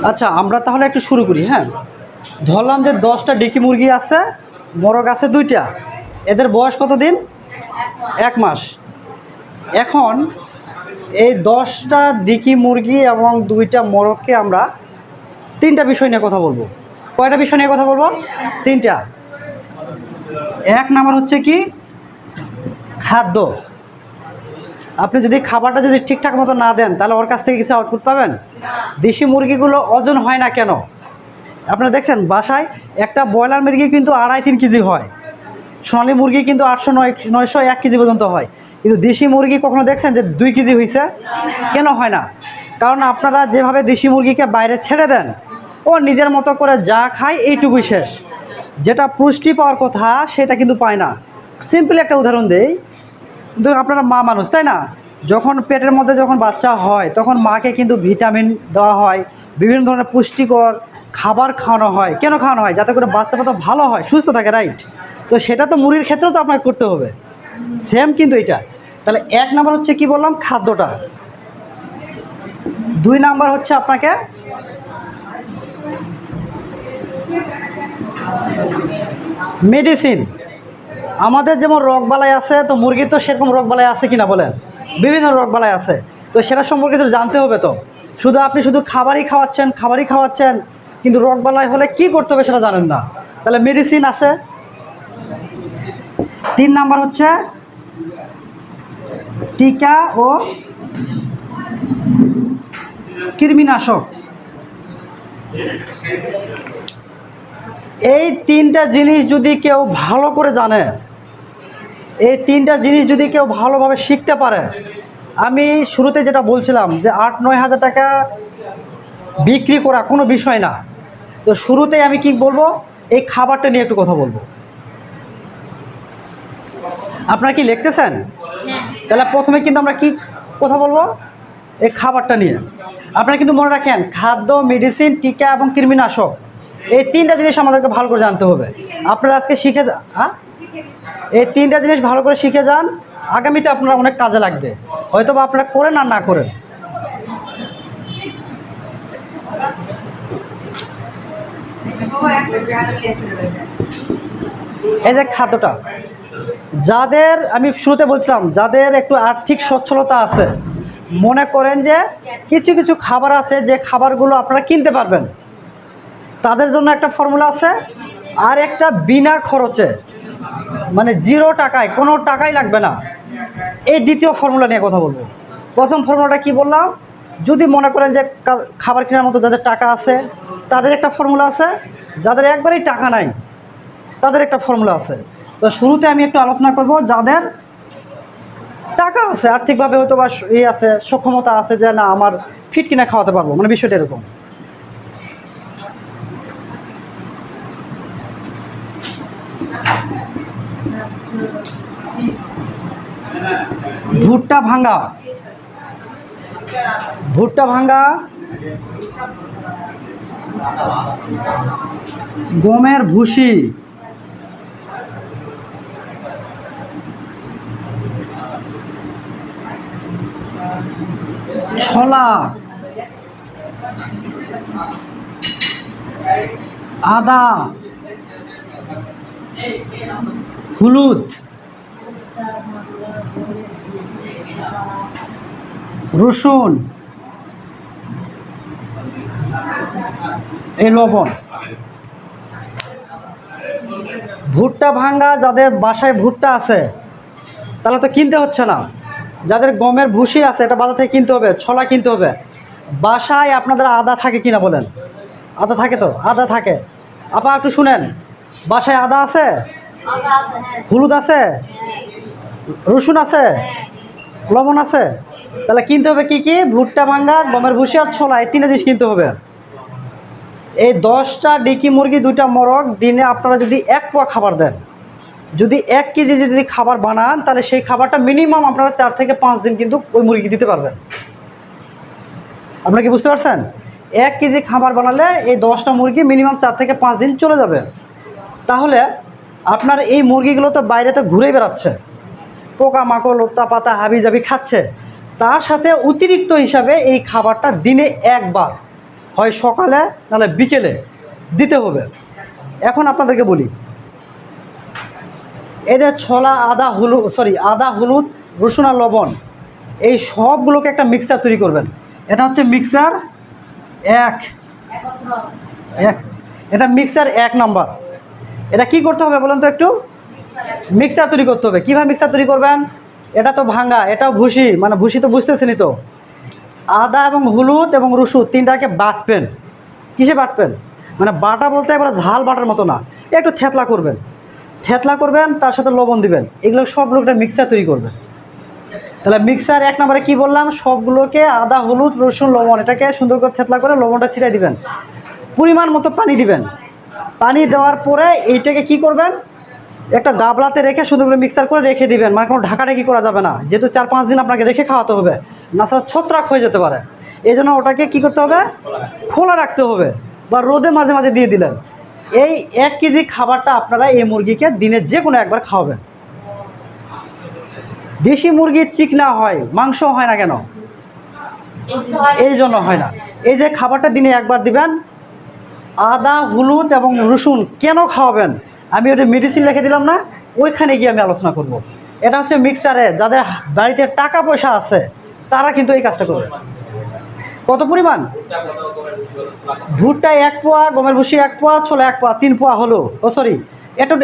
আচ্ছা, আমরা তাহলে একটু শুরু করি। হ্যাঁ, ধরলাম যে 10টা ডিকি মুরগি আছে, মোরগ আছে 2টা। এদের বয়স কত দিন? 1 মাস। এখন এই 10টা ডিকি মুরগি এবং 2টা মোরগকে আমরা 3টা বিষয় নিয়ে কথা বলবো। কয়টা বিষয় নিয়ে কথা বলবো? 3টা। 1 নাম্বার হচ্ছে কি? খাদ্য। আপনি যদি খাবারটা যদি ঠিকঠাক মতো না দেন, তাহলে ওর কাছ থেকে কিছু আউটপুট পাবেন? দেশি মুরগিগুলো ওজন হয় না কেন? আপনারা দেখছেন বাসায় একটা ব্রয়লার মুরগি কিন্তু 2.5-3 কেজি হয়, সোনালী মুরগি কিন্তু 800-900 1 কেজি পর্যন্ত হয়, কিন্তু দেশি মুরগি কখনো দেখছেন যে 2 কেজি হয়েছে? কেন হয় না? কারণ আপনারা যেভাবে দেশি মুরগিকে বাইরে ছেড়ে দেন, ও নিজের মতো করে যা খায় এইটুকুই শেষ, যেটা পুষ্টি পাওয়ার কথা সেটা কিন্তু পায় না। সিম্পল একটা উদাহরণ দেই, আপনারা মা মানুষ, তাই না? যখন পেটের মধ্যে যখন বাচ্চা হয়, তখন মাকে কিন্তু ভিটামিন দেওয়া হয়, বিভিন্ন ধরনের পুষ্টিকর খাবার খাওয়ানো হয়। কেন খাওয়ানো হয়? যাতে করে বাচ্চাটা তো ভালো হয়, সুস্থ থাকে, রাইট? তো সেটা তো মুরগির ক্ষেত্রেও তো আপনাকে করতে হবে, সেম কিন্তু এটা। তাহলে 1 নাম্বার হচ্ছে কি বললাম? খাদ্যটা। 2 নাম্বার হচ্ছে আপনাকে মেডিসিন। আমাদের যেমন রোগবালাই আছে, তো মুরগির তো সেরকম রোগবালাই আছে কিনা বলেন? বিভিন্ন রোগবালাই আছে, তো সেটা সম্পর্কে তো জানতে হবে। তো আপনি শুধু খাবারই খাওয়াচ্ছেন, কিন্তু রোগবালাই হলে কি করতে হবে সেটা জানেন না, তাহলে মেডিসিন আছে। 3 নাম্বার হচ্ছে টিকা ও কৃমিনাশক। এই 3টা জিনিস যদি কেউ ভালো করে জানে, এই 3টা জিনিস যদি কেউ ভালোভাবে শিখতে পারে, আমি শুরুতে যেটা বলছিলাম যে 8-9 হাজার টাকা বিক্রি করা কোনো বিষয় না। তো শুরুতেই আমি কি বলবো? এই খাবারটা নিয়ে একটু কথা বলবো। আপনারা কি লিখতেছেন? তাহলে প্রথমে কিন্তু আমরা কি কথা বলবো? এই খাবারটা নিয়ে। আপনারা কিন্তু মনে রাখেন, খাদ্য, মেডিসিন, টিকা এবং কৃমিনাশক, এই 3টা জিনিস আমাদেরকে ভালো করে জানতে হবে। আপনারা আজকে শিখে এই 3টা জিনিস ভালো করে শিখে যান, আগামীতে আপনারা অনেক কাজে লাগবে, হয়তো বা আপনারা করেন আর না করেন। এই যে খাদ্যটা, যাদের আমি শুরুতে বলছিলাম, যাদের একটু আর্থিক সচ্ছলতা আছে, মনে করেন যে কিছু কিছু খাবার আছে যে খাবারগুলো আপনারা কিনতে পারবেন, তাদের জন্য একটা ফর্মুলা আছে। আর একটা বিনা খরচে, মানে 0 টাকায়, কোনো টাকাই লাগবে না, এই দ্বিতীয় ফর্মুলা নিয়ে কথা বলবো। প্রথম ফর্মুলাটা কি বললাম? যদি মনে করেন যে খাবার কেনার মতো যাদের টাকা আছে, তাদের একটা ফর্মুলা আছে, যাদের একবারেই টাকা নাই তাদের একটা ফর্মুলা আছে। তো শুরুতে আমি একটু আলোচনা করব যাদের টাকা আছে, আর্থিকভাবে হয়তো বা আছে, সক্ষমতা আছে যে না আমার ফিট কিনে খাওয়াতে পারবো, মানে বিষয়টা এরকম। ভুট্টা ভাঙা, গমের ভুসি, ছোলা, আদা, হলুদ, রসুন, এই লবণ। ভুট্টা ভাঙা, যাদের বাসায় ভুট্টা আছে তাহলে তো কিনতে হচ্ছে না। যাদের গমের ভুসি আছে, এটা বাজার থেকে কিনতে হবে, ছোলা কিনতে হবে। বাসায় আপনাদের আদা থাকে কিনা বলেন? আদা থাকে তো? আদা থাকে। আপা একটু শুনেন, বাসায় আদা আছে, হলুদ আছে, রসুন আছে, লবণ আছে, তাহলে কিনতে হবে কি কি? ভুট্টা ভাঙা, গমের ভুসি আর ছোলা, এই 3টা জিনিস কিনতে হবে। এই 10টা ডিকি মুরগি, 2টা মোরগ, দিনে আপনারা যদি 1 পোয়া খাবার দেন, যদি 1 কেজি যদি খাবার বানান, তাহলে সেই খাবারটা মিনিমাম আপনারা 4 থেকে 5 দিন কিন্তু ওই মুরগি দিতে পারবেন। আপনারা কি বুঝতে পারছেন? 1 কেজি খাবার বানালে এই 10টা মুরগি মিনিমাম 4 থেকে 5 দিন চলে যাবে। তাহলে আপনার এই মুরগিগুলো তো বাইরে তো ঘুরেই বেড়াচ্ছে, পোকা মাকড়, লত্তা পাতা হাবি জাবি খাচ্ছে, তার সাথে অতিরিক্ত হিসাবে এই খাবারটা দিনে একবার, হয় সকালে নাহলে বিকেলে দিতে হবে। এখন আপনাদেরকে বলি, এদের ছোলা, আদা হলুদ রসুন আর লবণ, এই সবগুলোকে একটা মিক্সার তৈরি করবেন। এটা হচ্ছে মিক্সার এক, এটা মিক্সার 1 নম্বর। এটা কি করতে হবে বলুন তো একটু? মিক্সার তৈরি করতে হবে। কীভাবে মিক্সার তৈরি করবেন? এটা তো ভাঙ্গা, এটাও ভুসি, মানে ভুসি তো বুঝতেছেনই তো। আদা এবং হলুদ এবং রসুন তিনটাকে বাটবেন। কিসে বাটবেন? মানে বাটা বলতে এবার ঝাল বাটার মতো না, একটু থেতলা করবেন। থেতলা করবেন, তার সাথে লবণ দিবেন, এগুলো সবগুলোকে মিক্সার তৈরি করবেন। তাহলে মিক্সার 1 নম্বরে কী বললাম? সবগুলোকে আদা হলুদ রসুন লবণ এটাকে সুন্দর করে থেতলা করে লবণটা ছিটিয়ে দিবেন। পরিমাণ মতো পানি দিবেন। পানি দেওয়ার পরে এইটাকে কি করবেন? একটা গাবলাতে রেখে সুন্দর করে মিক্সার করে রেখে দিবেন। মানে কোনো ঢাকাঢাকি করা যাবে না, যেহেতু 4-5 দিন আপনাকে রেখে খাওয়াতে হবে, না ছাড়া ছত্রাক হয়ে যেতে পারে। এই জন্য ওটাকে কী করতে হবে? খোলা রাখতে হবে, বা রোদে মাঝে মাঝে দিয়ে দিলেন। এই 1 কেজি খাবারটা আপনারা এই মুরগিকে দিনে যে কোনো একবার খাওয়াবেন। দেশি মুরগির চিকনা হয়, মাংস হয় না কেন? এই জন্য হয় না। এই যে খাবারটা দিনে একবার দিবেন। আদা হলুদ এবং রসুন কেন খাওয়াবেন আমি ওটা মেডিসিন লিখে দিলাম না, ওইখানে গিয়ে আমি আলোচনা করব। এটা হচ্ছে মিক্সারে, যাদের বাড়িতে টাকা পয়সা আছে তারা কিন্তু এই কাজটা করবে। কত পরিমাণ? ভুট্টা 1 পোয়া, গমের ভুসি 1 পোয়া, ছোলা 1 পোয়া, 3 পোয়া হলো।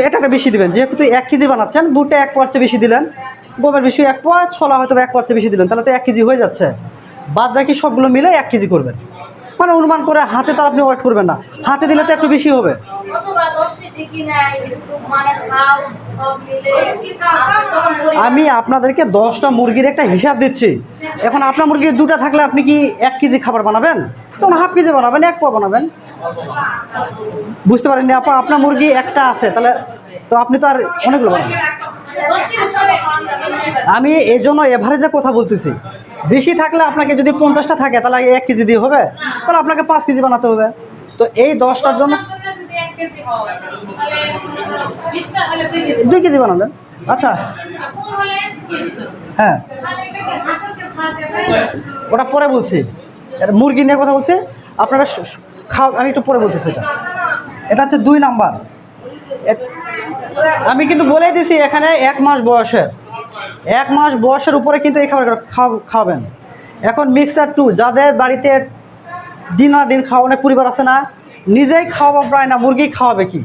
এটা বেশি দিবেন, যেহেতু 1 কেজি বানাচ্ছেন। ভুট্টা 1 পোয়ার চেয়ে বেশি দিলেন, গমের ভুসি 1 পোয়া, ছোলা হয়তো 1 পোয়ার চেয়ে বেশি দিলেন, তাহলে তো 1 কেজি হয়ে যাচ্ছে। বাদ বাকি সবগুলো মিলে 1 কেজি করবেন। মানে অনুমান করে হাতে তো আপনি ওয়েট করবেন না, হাতে দিলে তো একটু বেশি হবে। আমি আপনাদেরকে 10টা মুরগির একটা হিসাব দিচ্ছি। এখন আপনার মুরগির 2টা থাকলে আপনি কি 1 কেজি খাবার বানাবেন? তখন হাফ কেজি বানাবেন, 1 পোয়া বানাবেন। বুঝতে পারেননি আপা? আপনার মুরগি একটা আছে, তাহলে তো আপনি তো আর অনেকগুলো বানাবেন। আমি এই জন্য এভারেজে কথা বলতেছি। বেশি থাকলে আপনাকে যদি 50টা থাকে তাহলে 1 কেজি দিয়ে হবে, তাহলে আপনাকে 5 কেজি বানাতে হবে। তো এই 10টার জন্য 2 কেজি বানাবেন। আচ্ছা, হ্যাঁ, ওটা পরে বলছি। মুরগি নিয়ে কথা বলছি, আপনারা আমি একটু পরে বলতেছি। এটা হচ্ছে 2 নাম্বার। আমি কিন্তু বলেই দিছি এখানে 1 মাস বয়সের, 1 মাস বয়সের উপরে কিন্তু এই খাবার খাওয়াবেন। এখন মিক্সার 2, যাদের বাড়িতে দিন খাওয়া অনেক পরিবার আছে না, নিজেই খাওয়াবো প্রায় না, মুরগি খাওয়াবে কি?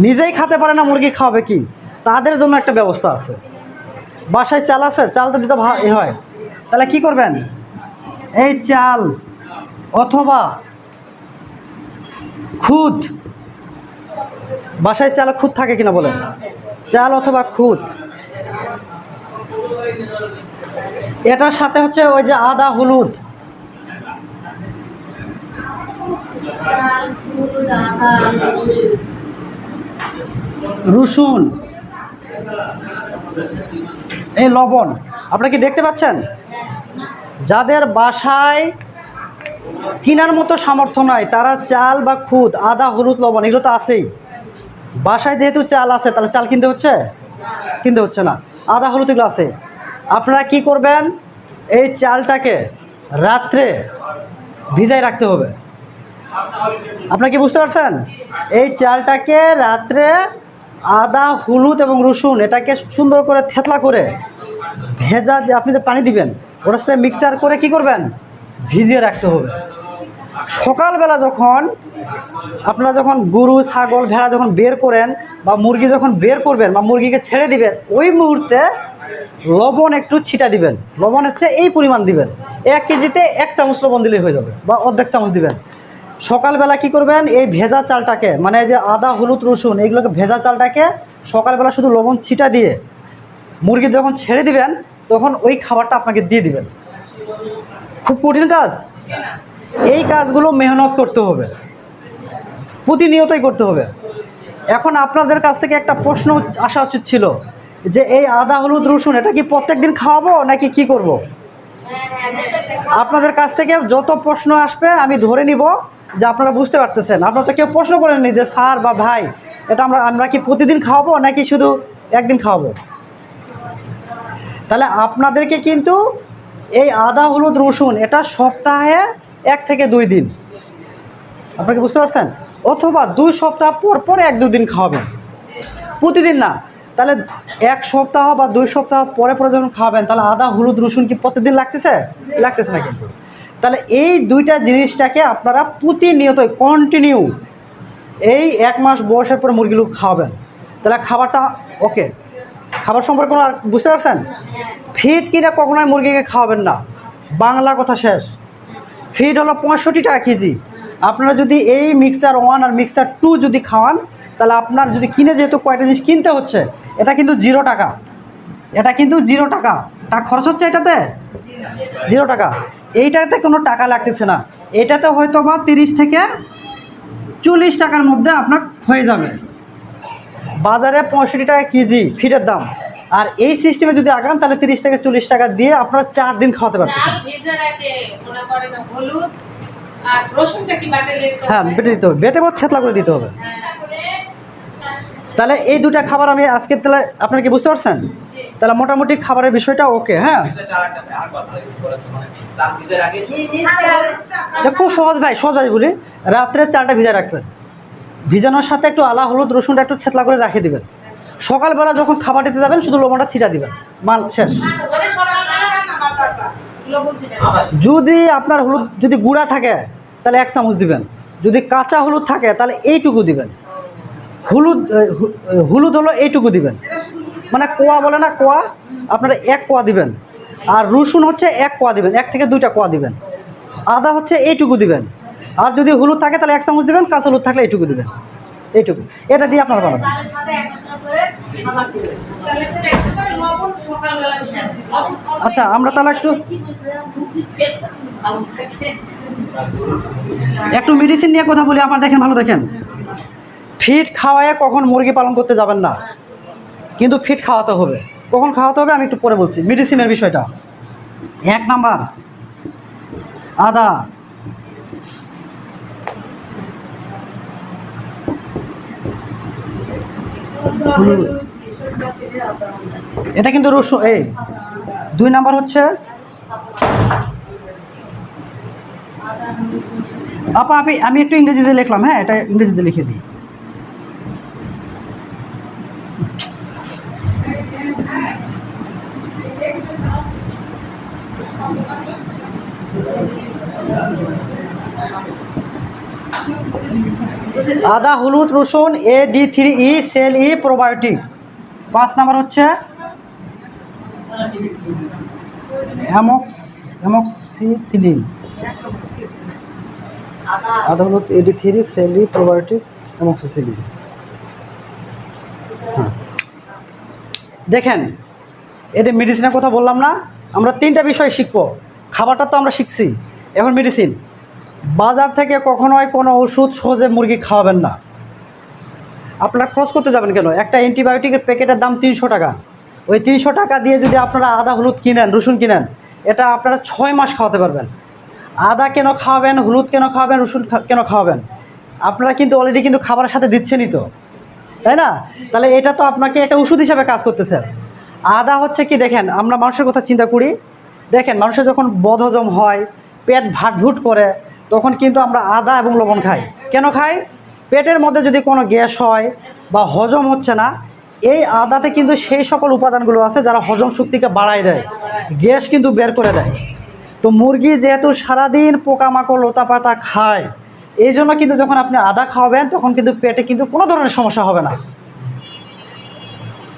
নিজেই খেতে পারে না, মুরগি খাওয়াবে কি? তাদের জন্য একটা ব্যবস্থা আছে। বাসায় চাল আছে, চালটা দিতে হয়, তাহলে কি করবেন? এই চাল অথবা খুদ, বাসায় চাল খুদ থাকে কিনা বলেন? চাল অথবা খুদ, এটার সাথে হচ্ছে ওই যে আদা হলুদ, রসুন, এই লবণ। আপনারা কি দেখতে পাচ্ছেন? যাদের বাসায় কেনার মতো সামর্থ্য নাই তারা চাল বা খুদ, আদা হলুদ লবণ এগুলো তো আছেই। বাসায় যেহেতু চাল আছে তাহলে চাল কিনতে হচ্ছে না, আদা হলুদ এগুলো আছে। আপনারা কি করবেন? এই চালটাকে রাত্রে ভিজায় রাখতে হবে। আপনারা কি বুঝতে পারছেন? এই চালটাকে রাত্রে আদা হলুদ এবং রসুন এটাকে সুন্দর করে থেতলা করে ভেজা, যে আপনি যে পানি দিবেন ওটার সাথে মিক্সার করে কি করবেন? ভিজিয়ে রাখতে হবে। সকালবেলা আপনারা যখন গরু ছাগল ভেড়া যখন বের করেন বা মুরগি যখন বের করবেন বা মুরগিকে ছেড়ে দিবেন, ওই মুহূর্তে লবণ একটু ছিটা দিবেন। লবণ হচ্ছে এই পরিমাণ দিবেন, 1 কেজিতে 1 চামচ লবণ দিলেই হয়ে যাবে, বা অর্ধেক চামচ দিবেন। সকালবেলা কি করবেন? এই ভেজা চালটাকে, মানে যে আদা হলুদ রসুন এইগুলোকে ভেজা চালটাকে সকালবেলা শুধু লবণ ছিটা দিয়ে মুরগি যখন ছেড়ে দিবেন তখন ওই খাবারটা আপনাকে দিয়ে দিবেন। খুব কঠিন কাজ। এই কাজগুলো মেহনত করতে হবে, প্রতিনিয়তই করতে হবে। এখন আপনাদের কাছ থেকে একটা প্রশ্ন আসা উচিত ছিল যে এই আদা হলুদ রসুন এটা কি প্রত্যেক দিন খাওয়াবো নাকি কি করব? আপনাদের কাছ থেকে যত প্রশ্ন আসবে আমি ধরে নিব যে আপনারা বুঝতে পারতেছেন। আপনারা তো কেউ প্রশ্ন করেননি যে স্যার বা ভাই এটা আমরা কি প্রতিদিন খাওয়াবো নাকি শুধু একদিন খাওয়াবো? তাহলে আপনাদেরকে কিন্তু এই আদা হলুদ রসুন এটা সপ্তাহে 1 থেকে 2 দিন, আপনাকে বুঝতে পারছেন, অথবা 2 সপ্তাহ পর পর 1-2 দিন খাওয়াবেন, প্রতিদিন না। তাহলে 1 সপ্তাহ বা 2 সপ্তাহ পরে পরে যখন খাওয়াবেন, তাহলে আদা হলুদ রসুন কি প্রতিদিন লাগতেছে না কিন্তু। তাহলে এই 2টা জিনিসটাকে আপনারা প্রতিনিয়ত কন্টিনিউ এই 1 মাস বয়সের পর মুরগিগুলো খাওয়াবেন, তাহলে খাবারটা ওকে। খাবার সম্পর্কে আর বুঝতে পারছেন, ফিড কিনা কখনোই মুরগিকে খাওয়াবেন না, বাংলা কথা শেষ। ফিড হলো 65 টাকা কেজি। আপনারা যদি এই মিক্সার 1 আর মিক্সার 2 যদি খাওয়ান, তাহলে আপনার যদি কিনে, যেহেতু কয়টা জিনিস কিনতে হচ্ছে, এটা কিন্তু 0 টাকা, এটা কিন্তু 0 টাকা খরচ হচ্ছে, এটাতে 0 টাকা। এইটাতে কোনো টাকা লাগতেছে না, এটাতে হয়তো বা 30 থেকে 40 টাকার মধ্যে আপনার হয়ে যাবে। বাজারে 65 টাকা কেজি ফিডের দাম, আর এই সিস্টেমে যদি আগান তাহলে 30 থেকে 40 টাকা দিয়ে আপনারা 4 দিন খাওয়াতে পারতেছেন। হ্যাঁ, বেটে দিতে হবে, বেটে বা থেতলা করে দিতে হবে। তাহলে এই 2টা খাবার আমি আজকে, তাহলে আপনারা কি বুঝতে পারছেন? তাহলে মোটামুটি খাবারের বিষয়টা ওকে। হ্যাঁ, খুব সহজ ভাই, বলি, রাত্রে চালটা ভিজা রাখবেন, ভিজানোর সাথে একটু আলা হলুদ রসুনটা একটু থেতলা করে রেখে দিবেন, সকালবেলা যখন খাবার দিতে যাবেন শুধু লবণটা ছিটা দিবেন, মাল শেষ। যদি আপনার হলুদ যদি গুঁড়া থাকে তাহলে 1 চামচ দিবেন, যদি কাঁচা হলুদ থাকে তাহলে এইটুকু দিবেন। হলুদ হলো এইটুকু দিবেন, মানে কোয়া বলে না, কোয়া, আপনারা 1 কোয়া দিবেন। আর রসুন হচ্ছে 1 কোয়া দিবেন, 1 থেকে 2টা কোয়া দিবেন। আদা হচ্ছে এইটুকু দিবেন, আর যদি হলুদ থাকে তাহলে 1 চামচ দিবেন, কাঁচা হলুদ থাকলে এইটুকু দিবেন, এইটুকু। এটা দিয়ে আপনারা বানাবেন। আচ্ছা, আমরা তাহলে একটু মেডিসিন নিয়ে কথা বলি। আমার দেখেন, ভালো দেখেন, ফিড খাওয়ায় কখন মুরগি পালন করতে যাবেন না, কিন্তু ফিড খাওয়াতে হবে। কখন খাওয়াতে হবে আমি একটু পরে বলছি, মেডিসিনের বিষয়টা। 1 নাম্বার আদা, এটা কিন্তু রসুন। 2 নাম্বার হচ্ছে আপা, আমি একটু ইংরেজিতে লিখলাম, হ্যাঁ, এটা ইংরেজিতে লিখে দিই। আদা হলুদ রসুন AD3E সেল ই প্রোবায়োটিক। 5 নাম্বার হচ্ছে অ্যামক্সিসিলিন। আদা হলুদ AD3 সেল ই প্রোবায়োটিক অ্যামক্সিসিলিন। হ্যাঁ, দেখেন, এটা মেডিসিনের কথা বললাম না, আমরা 3টা বিষয় শিখবো। খাবারটা তো আমরা শিখছি, এখন মেডিসিন। বাজার থেকে কখনোই কোনো ওষুধ সহজে মুরগি খাওয়াবেন না। আপনারা খরচ করতে যাবেন কেন? একটা অ্যান্টিবায়োটিকের প্যাকেটের দাম 300 টাকা। ওই 300 টাকা দিয়ে যদি আপনারা আদা হলুদ কিনেন, রসুন কিনেন, এটা আপনারা 6 মাস খাওয়াতে পারবেন। আদা কেন খাওয়াবেন, হলুদ কেন খাওয়াবেন, রসুন কেন খাওয়াবেন? আপনারা কিন্তু অলরেডি কিন্তু খাবারের সাথে দিচ্ছেনই তো, তাই না? তাহলে এটা তো আপনাকে একটা ওষুধ হিসাবে কাজ করতেছে। আদা হচ্ছে কি, দেখেন, আমরা মানুষের কথা চিন্তা করি, দেখেন, মানুষের যখন বদহজম হয়, পেট ভাটভুট করে, তখন কিন্তু আমরা আদা এবং লবণ খাই। কেন খাই? পেটের মধ্যে যদি কোনো গ্যাস হয় বা হজম হচ্ছে না, এই আদাতে কিন্তু সেই সকল উপাদানগুলো আছে যারা হজম শক্তিকে বাড়ায় দেয়, গ্যাস কিন্তু বের করে দেয়। তো মুরগি যেহেতু সারাদিন পোকামাকড় লতা পাতা খায়, এই জন্য কিন্তু যখন আপনি আদা খাওয়াবেন তখন কিন্তু পেটে কিন্তু কোনো ধরনের সমস্যা হবে না।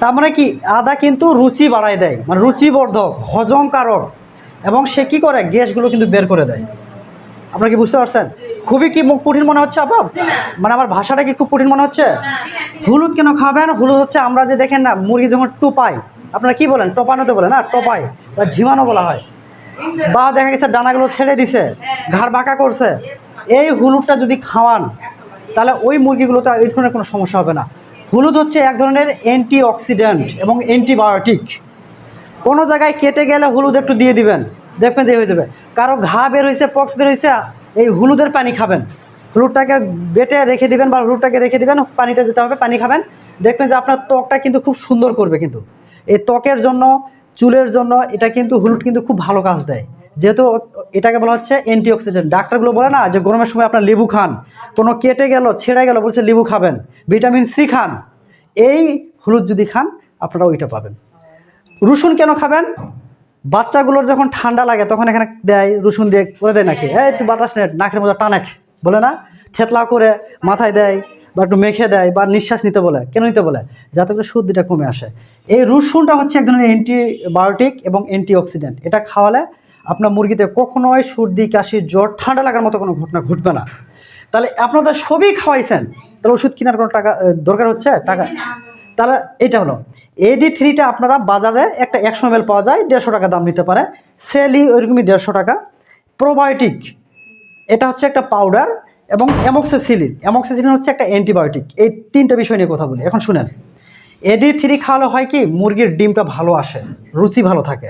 তার মানে কি, আদা কিন্তু রুচি বাড়ায় দেয়, মানে রুচিবর্ধক, হজমকারক, এবং সে কী করে, গ্যাসগুলো কিন্তু বের করে দেয়। আপনারা কি বুঝতে পারছেন? খুবই কি কঠিন মনে হচ্ছে আপা? মানে আমার ভাষাটা কি খুব কঠিন মনে হচ্ছে? হলুদ কেন খাবেন? হলুদ হচ্ছে, আমরা যে দেখেন না, মুরগি যখন টোপায়, আপনারা কি বলেন, টোপানোতে বলে না, টোপায় বা ঝিমানো বলা হয়, বা দেখা গেছে ডানাগুলো ছেড়ে দিছে, ঘাড় বাঁকা করছে, এই হলুদটা যদি খাওয়ান তাহলে ওই মুরগিগুলোতে এই ধরনের কোনো সমস্যা হবে না। হলুদ হচ্ছে এক ধরনের অ্যান্টিঅক্সিডেন্ট এবং অ্যান্টিবায়োটিক। কোনো জায়গায় কেটে গেলে হলুদ একটু দিয়ে দিবেন, দেখবেন দিয়ে হয়ে যাবে। কারো ঘা বের হয়েছে, পক্স বের হয়েছে, এই হলুদের পানি খাবেন, হলুদটাকে বেটে রেখে দিবেন বা হলুদটাকে রেখে দিবেন, পানিটা যেতে হবে, পানি খাবেন, দেখবেন যে আপনার ত্বকটা কিন্তু খুব সুন্দর করবে। কিন্তু এই ত্বকের জন্য, চুলের জন্য এটা কিন্তু হলুদ কিন্তু খুব ভালো কাজ দেয়, যেহেতু এটাকে বলা হচ্ছে অ্যান্টিঅক্সিডেন্ট। ডাক্তারগুলো বলে না যে গরমের সময় আপনার লেবু খান, কোনো কেটে গেল ছেড়ে গেল বলছে লেবু খাবেন, ভিটামিন সি খান, এই হলুদ যদি খান আপনারা ওইটা পাবেন। রসুন কেন খাবেন? বাচ্চাগুলোর যখন ঠান্ডা লাগে তখন এখানে দেয় রসুন দিয়ে করে দেয় নাকি, এই তুই বাতাস নে, নাকের মধ্যে টানাক বলে না, থেতলা করে মাথায় দেয় বা একটু মেখে দেয় বা নিঃশ্বাস নিতে বলে। কেন নিতে বলে? যাতে করে সর্দিটা কমে আসে। এই রসুনটা হচ্ছে এক ধরনের অ্যান্টিবায়োটিক এবং অ্যান্টিঅক্সিডেন্ট। এটা খাওয়ালে আপনার মুরগিতে কখনোই সর্দি কাশি জ্বর ঠান্ডা লাগার মতো কোনো ঘটনা ঘটবে না। তাহলে আপনাদের সবই খাওয়াইছেন, তাহলে ওষুধ কেনার কোনো টাকা দরকার হচ্ছে টাকা? তাহলে এটা হলো AD3টা আপনারা বাজারে একটা 100 ml পাওয়া যায়, 150 টাকা দাম নিতে পারে। সেলি ওইরকমই 150 টাকা। প্রোবায়োটিক এটা হচ্ছে একটা পাউডার, এবং অ্যামক্সিসিলিন হচ্ছে একটা অ্যান্টিবায়োটিক। এই তিনটা বিষয় নিয়ে কথা বলি। এখন শুনেন, AD3 খাওয়ালে হয় কি, মুরগির ডিমটা ভালো আসে, রুচি ভালো থাকে।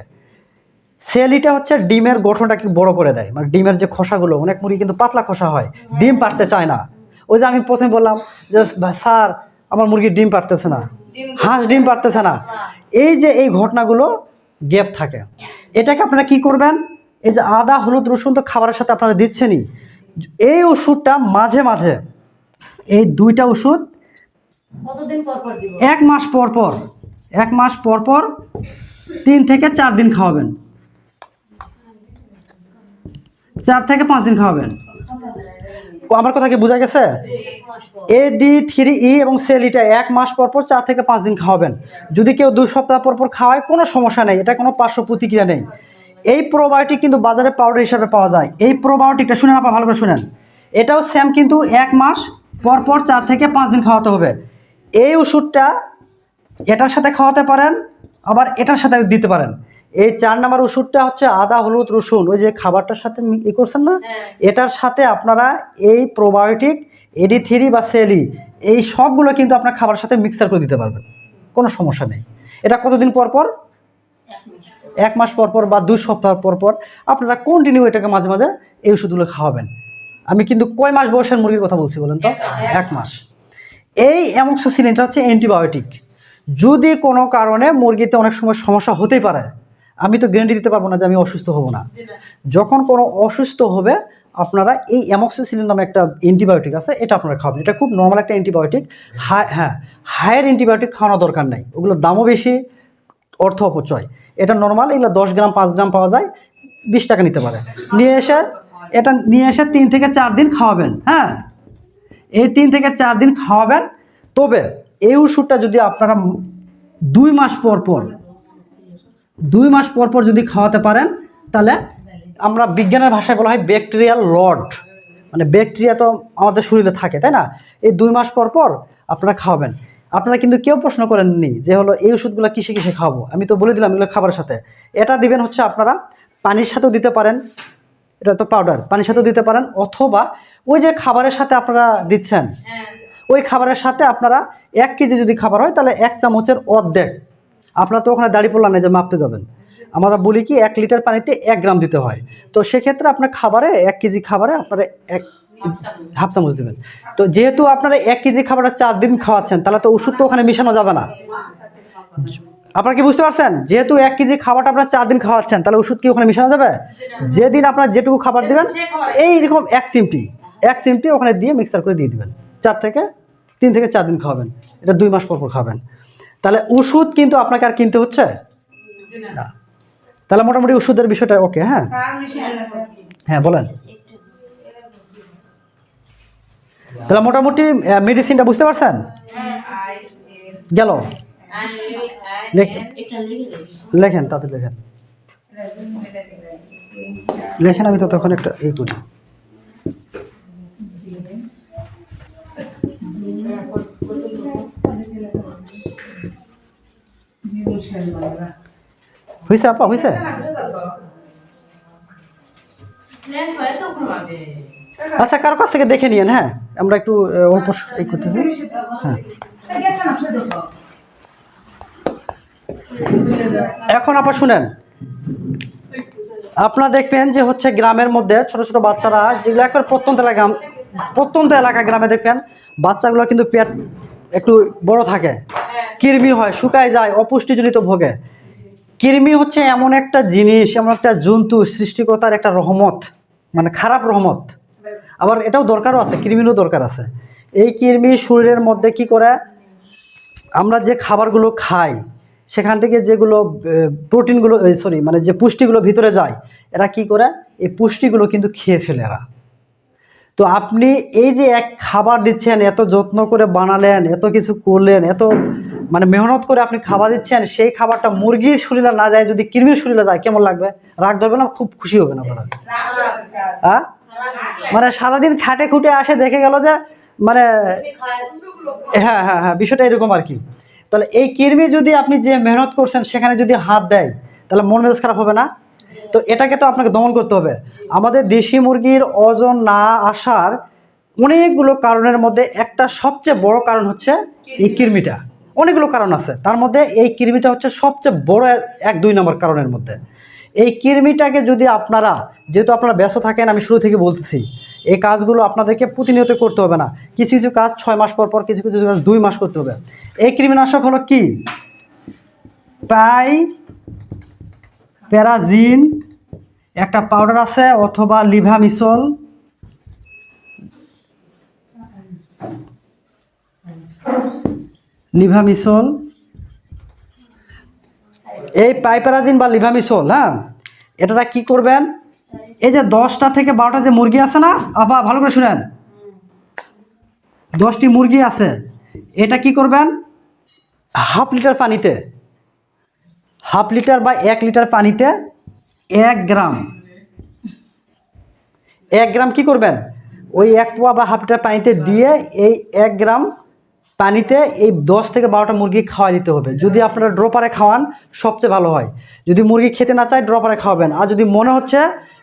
সেলিটা হচ্ছে ডিমের গঠনটাকে বড় করে দেয়, মানে ডিমের যে খোসাগুলো, অনেক মুরগি কিন্তু পাতলা খোসা হয়, ডিম পারতে চায় না। ওই যে আমি প্রথমে বললাম যে স্যার আমার মুরগির ডিম পারতেছে না, হাঁস ডিম পারতেছে না, এই যে এই ঘটনাগুলো গ্যাপ থাকে। এটাকে আপনারা কি করবেন, এই যে আদা হলুদ রসুন তো খাবারের সাথে আপনারা দিচ্ছেনই, এই ওষুধটা মাঝে মাঝে, এই দুইটা ওষুধ এক মাস পর পর 3 থেকে 4 দিন খাওয়াবেন, 4 থেকে 5 দিন খাওয়াবেন। আমার কথা কি বোঝা গেছে? AD3E এবং সেলিটা 1 মাস পর পর 4 থেকে 5 দিন খাওয়াবেন। যদি কেউ 2 সপ্তাহ পর পর খাওয়ায় কোনো সমস্যা নেই, এটা কোনো পার্শ্ব প্রতিক্রিয়া নেই। এই প্রোবায়োটিক কিন্তু বাজারে পাউডার হিসাবে পাওয়া যায়। এই প্রোবায়োটিকটা শুনেন, আপনারা ভালো করে শুনেন, এটাও সেম কিন্তু 1 মাস পর পর 4 থেকে 5 দিন খাওয়াতে হবে। এই ওষুধটা এটার সাথে খাওয়াতে পারেন, আবার এটার সাথে দিতে পারেন। এই 4 নাম্বার ওষুধটা হচ্ছে আদা হলুদ রসুন, ওই যে খাবারটার সাথে ই করছেন না, এটার সাথে আপনারা এই প্রোবায়োটিক AD3 বা সেলি এই সবগুলো কিন্তু আপনার খাবারের সাথে মিক্সার করে দিতে পারবেন, কোনো সমস্যা নেই। এটা কতদিন পর পর? 1 মাস পর পর বা 2 সপ্তাহ পর পর আপনারা কন্টিনিউ এটাকে মাঝে মাঝে এই ওষুধগুলো খাওয়াবেন। আমি কিন্তু কয় মাস বয়সের মুরগির কথা বলছি বলেন তো? 1 মাস। এই অ্যামক্সিসিলিনটা হচ্ছে অ্যান্টিবায়োটিক। যদি কোনো কারণে মুরগিতে অনেক সময় সমস্যা হতেই পারে, আমি তো গ্যারান্টি দিতে পারবো না যে আমি অসুস্থ হব না। যখন কোনো অসুস্থ হবে আপনারা এই অ্যামক্সিসিলিন নামে একটা অ্যান্টিবায়োটিক আছে, এটা আপনারা খাবেন। এটা খুব নর্মাল একটা অ্যান্টিবায়োটিক। হায়ার অ্যান্টিবায়োটিক খাওয়ানোর দরকার নাই, ওগুলোর দামও বেশি, অর্থ অপচয়। এটা নর্মাল, এগুলো 10 গ্রাম 5 গ্রাম পাওয়া যায়, 20 টাকা নিতে পারে। নিয়ে এসে 3 থেকে 4 দিন খাওয়াবেন। হ্যাঁ, এই 3 থেকে 4 দিন খাওয়াবেন। তবে এই ওষুধটা যদি আপনারা 2 মাস পর পর যদি খাওয়াতে পারেন, তাহলে আমরা বিজ্ঞানের ভাষায় বলা হয় ব্যাকটেরিয়াল লড, মানে ব্যাকটেরিয়া তো আমাদের শরীরে থাকে, তাই না? এই 2 মাস পর পর আপনারা খাওয়াবেন। আপনারা কিন্তু কেউ প্রশ্ন করেননি যে হলো এই ওষুধগুলো কিসে কিসে খাওয়াবো, আমি তো বলে দিলাম এগুলো খাবারের সাথে। এটা দিবেন হচ্ছে আপনারা পানির সাথেও দিতে পারেন, এটা তো পাউডার, পানির সাথেও দিতে পারেন, অথবা ওই যে খাবারের সাথে আপনারা দিচ্ছেন, ওই খাবারের সাথে আপনারা 1 কেজি যদি খাবার হয় তাহলে 1 চামচের অর্ধেক, আপনারা তো ওখানে দাড়ি পড়লা না যে মাপতে যাবেন, আমরা বলি কি 1 লিটার পানিতে 1 গ্রাম দিতে হয়। তো সেক্ষেত্রে আপনার খাবারে 1 কেজি খাবারে আপনারা 1.5 চামচ দেবেন। তো যেহেতু আপনারা 1 কেজি খাবারটা 4 দিন খাওয়াচ্ছেন, তাহলে তো ওষুধ তো ওখানে মিশানো যাবে না। আপনারা কি বুঝতে পারছেন? যেহেতু 1 কেজি খাবারটা আপনারা 4 দিন খাওয়াচ্ছেন, তাহলে ওষুধ কি ওখানে মিশানো যাবে? যেদিন আপনারা যেটুকু খাবার দিবেন এইরকম 1 চিমটি ওখানে দিয়ে মিক্সার করে দিয়ে দিবেন। 3 থেকে 4 দিন খাওয়াবেন, এটা 2 মাস পর পর খাবেন। তাহলে ওষুধ কিন্তু আপনাকে আর কিনতে হচ্ছে না। তাহলে মোটামুটি ওষুধের বিষয়টা ওকে। হ্যাঁ হ্যাঁ বলেন। তাহলে মোটামুটি মেডিসিনটা বুঝতে পারছেন? গেল লেখেন, তাতে লেখেন, আমি তো তখন একটা এই করি। হয়েছে আপা, হয়েছে? আচ্ছা, কারো কাছ থেকে দেখে নিয়েন। হ্যাঁ, আমরা একটু অল্প এই করতেছি। হ্যাঁ, এখন আপা শুনেন, আপনারা দেখবেন যে হচ্ছে গ্রামের মধ্যে ছোট ছোট বাচ্চারা যেগুলো একবার প্রত্যন্ত এলাকা গ্রামে দেখবেন বাচ্চাগুলো কিন্তু পেট একটু বড় থাকে, কৃমি হয়, শুকায় যায়, অপুষ্টিজনিত ভোগে। কৃমি হচ্ছে এমন একটা জিনিস, এমন একটা জন্তু, সৃষ্টিকর্তার একটা রহমত, মানে খারাপ রহমত। আবার এটাও দরকারও আছে, কৃমিরও দরকার আছে। এই কৃমি শরীরের মধ্যে কি করে, আমরা যে খাবারগুলো খাই সেখান থেকে যেগুলো প্রোটিনগুলো, সরি মানে যে পুষ্টিগুলো ভিতরে যায়, এরা কি করে এই পুষ্টিগুলো কিন্তু খেয়ে ফেলে এরা। তো আপনি এই যে এক খাবার দিচ্ছেন, এত যত্ন করে বানালেন, এত কিছু করলেন, এত মানে মেহনত করে আপনি খাবার দিচ্ছেন, সেই খাবারটা মুরগির শরীরে না যায়, যদি কৃমির শরীরে যায় কেমন লাগবে? রাগ ধরবে না? খুব খুশি হবে না আপনারা? হ্যাঁ, মানে সারাদিন খাটে খুঁটে আসে, দেখে গেল যে মানে হ্যাঁ হ্যাঁ হ্যাঁ, বিষয়টা এরকম আর কি। তাহলে এই কৃমি যদি আপনি যে মেহনত করছেন সেখানে যদি হাত দেয়, তাহলে মন মেজাজ খারাপ হবে না? তো এটাকে তো আপনাকে দমন করতে হবে। আমাদের দেশি মুরগির ওজন না আসার অনেকগুলো কারণের মধ্যে একটা সবচেয়ে বড় কারণ হচ্ছে এই কৃমিটা। অনেকগুলো কারণ আছে, তার মধ্যে এই কৃমিটা হচ্ছে সবচেয়ে বড় 1-2 নম্বর কারণের মধ্যে। এই কৃমিটাকে যদি আপনারা, যেহেতু আপনারা ব্যস্ত থাকেন, আমি শুরু থেকে বলতেছি, এই কাজগুলো আপনাদেরকে প্রতিনিয়ত করতে হবে না, কিছু কিছু কাজ 6 মাস পর পর, কিছু কিছু কাজ 2 মাস করতে হবে। এই কৃমিনাশক হলো কি? প্যারাজিন একটা পাউডার আছে, অথবা লিভামিসল, এই পাইপ্যারাজিন বা লিভামিসল, হ্যাঁ, এটা কি করবেন, এই যে 10টা থেকে 12টা যে মুরগি আছে না, আবার ভালো করে শুনেন, 10টি মুরগি আছে, এটা কি করবেন, হাফ লিটার পানিতে, হাফ লিটার বা 1 লিটার পানিতে 1 গ্রাম কি করবেন, ওই 1 পোয়া বা হাফ লিটার পানিতে দিয়ে এই 1 গ্রাম পানিতে এই 10 থেকে 12টা মুরগি খাওয়া দিতে হবে। যদি আপনারা ড্রপারে খাওয়ান সবচেয়ে ভালো হয়। যদি মুরগি খেতে না চায় ড্রপারে খাওয়াবেন। আর যদি মনে হচ্ছে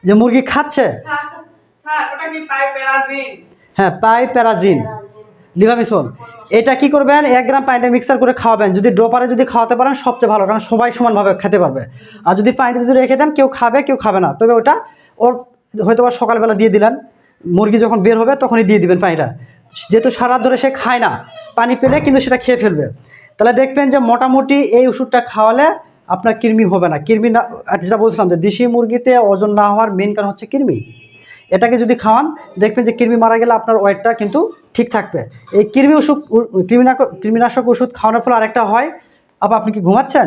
যে মুরগি খাচ্ছে, হ্যাঁ পাইপ্যারাজিন লিভামিসল, এটা কি করবেন, 1 গ্রাম পানিতে মিক্সার করে খাওয়াবেন। যদি ড্রপারে যদি খাওয়াতে পারেন সবচেয়ে ভালো, কারণ সবাই সমানভাবে খেতে পারবে। আর যদি পানিতে যদি রেখে দেন, কেউ খাবে কেউ খাবে না, তবে ওটা ওর হয়তো বা সকালবেলা দিয়ে দিলেন, মুরগি যখন বের হবে তখনই দিয়ে দিবেন পানিটা, যেহেতু সারা ধরে সে খায় না, পানি পেলে কিন্তু সেটা খেয়ে ফেলবে। তাহলে দেখবেন যে মোটামুটি এই ওষুধটা খাওয়ালে আপনার কৃমি হবে না। কৃমি না, যেটা বলছিলাম যে দেশি মুরগিতে ওজন না হওয়ার মেন কারণ হচ্ছে কৃমি। এটাকে যদি খাওয়ান দেখবেন যে কৃমি মারা গেলে আপনার ওয়েটটা কিন্তু ঠিক থাকবে। এই কৃমিনাশক ওষুধ খাওয়ানোর ফলে আরেকটা হয়, আবার আপনি কি ঘুমাচ্ছেন?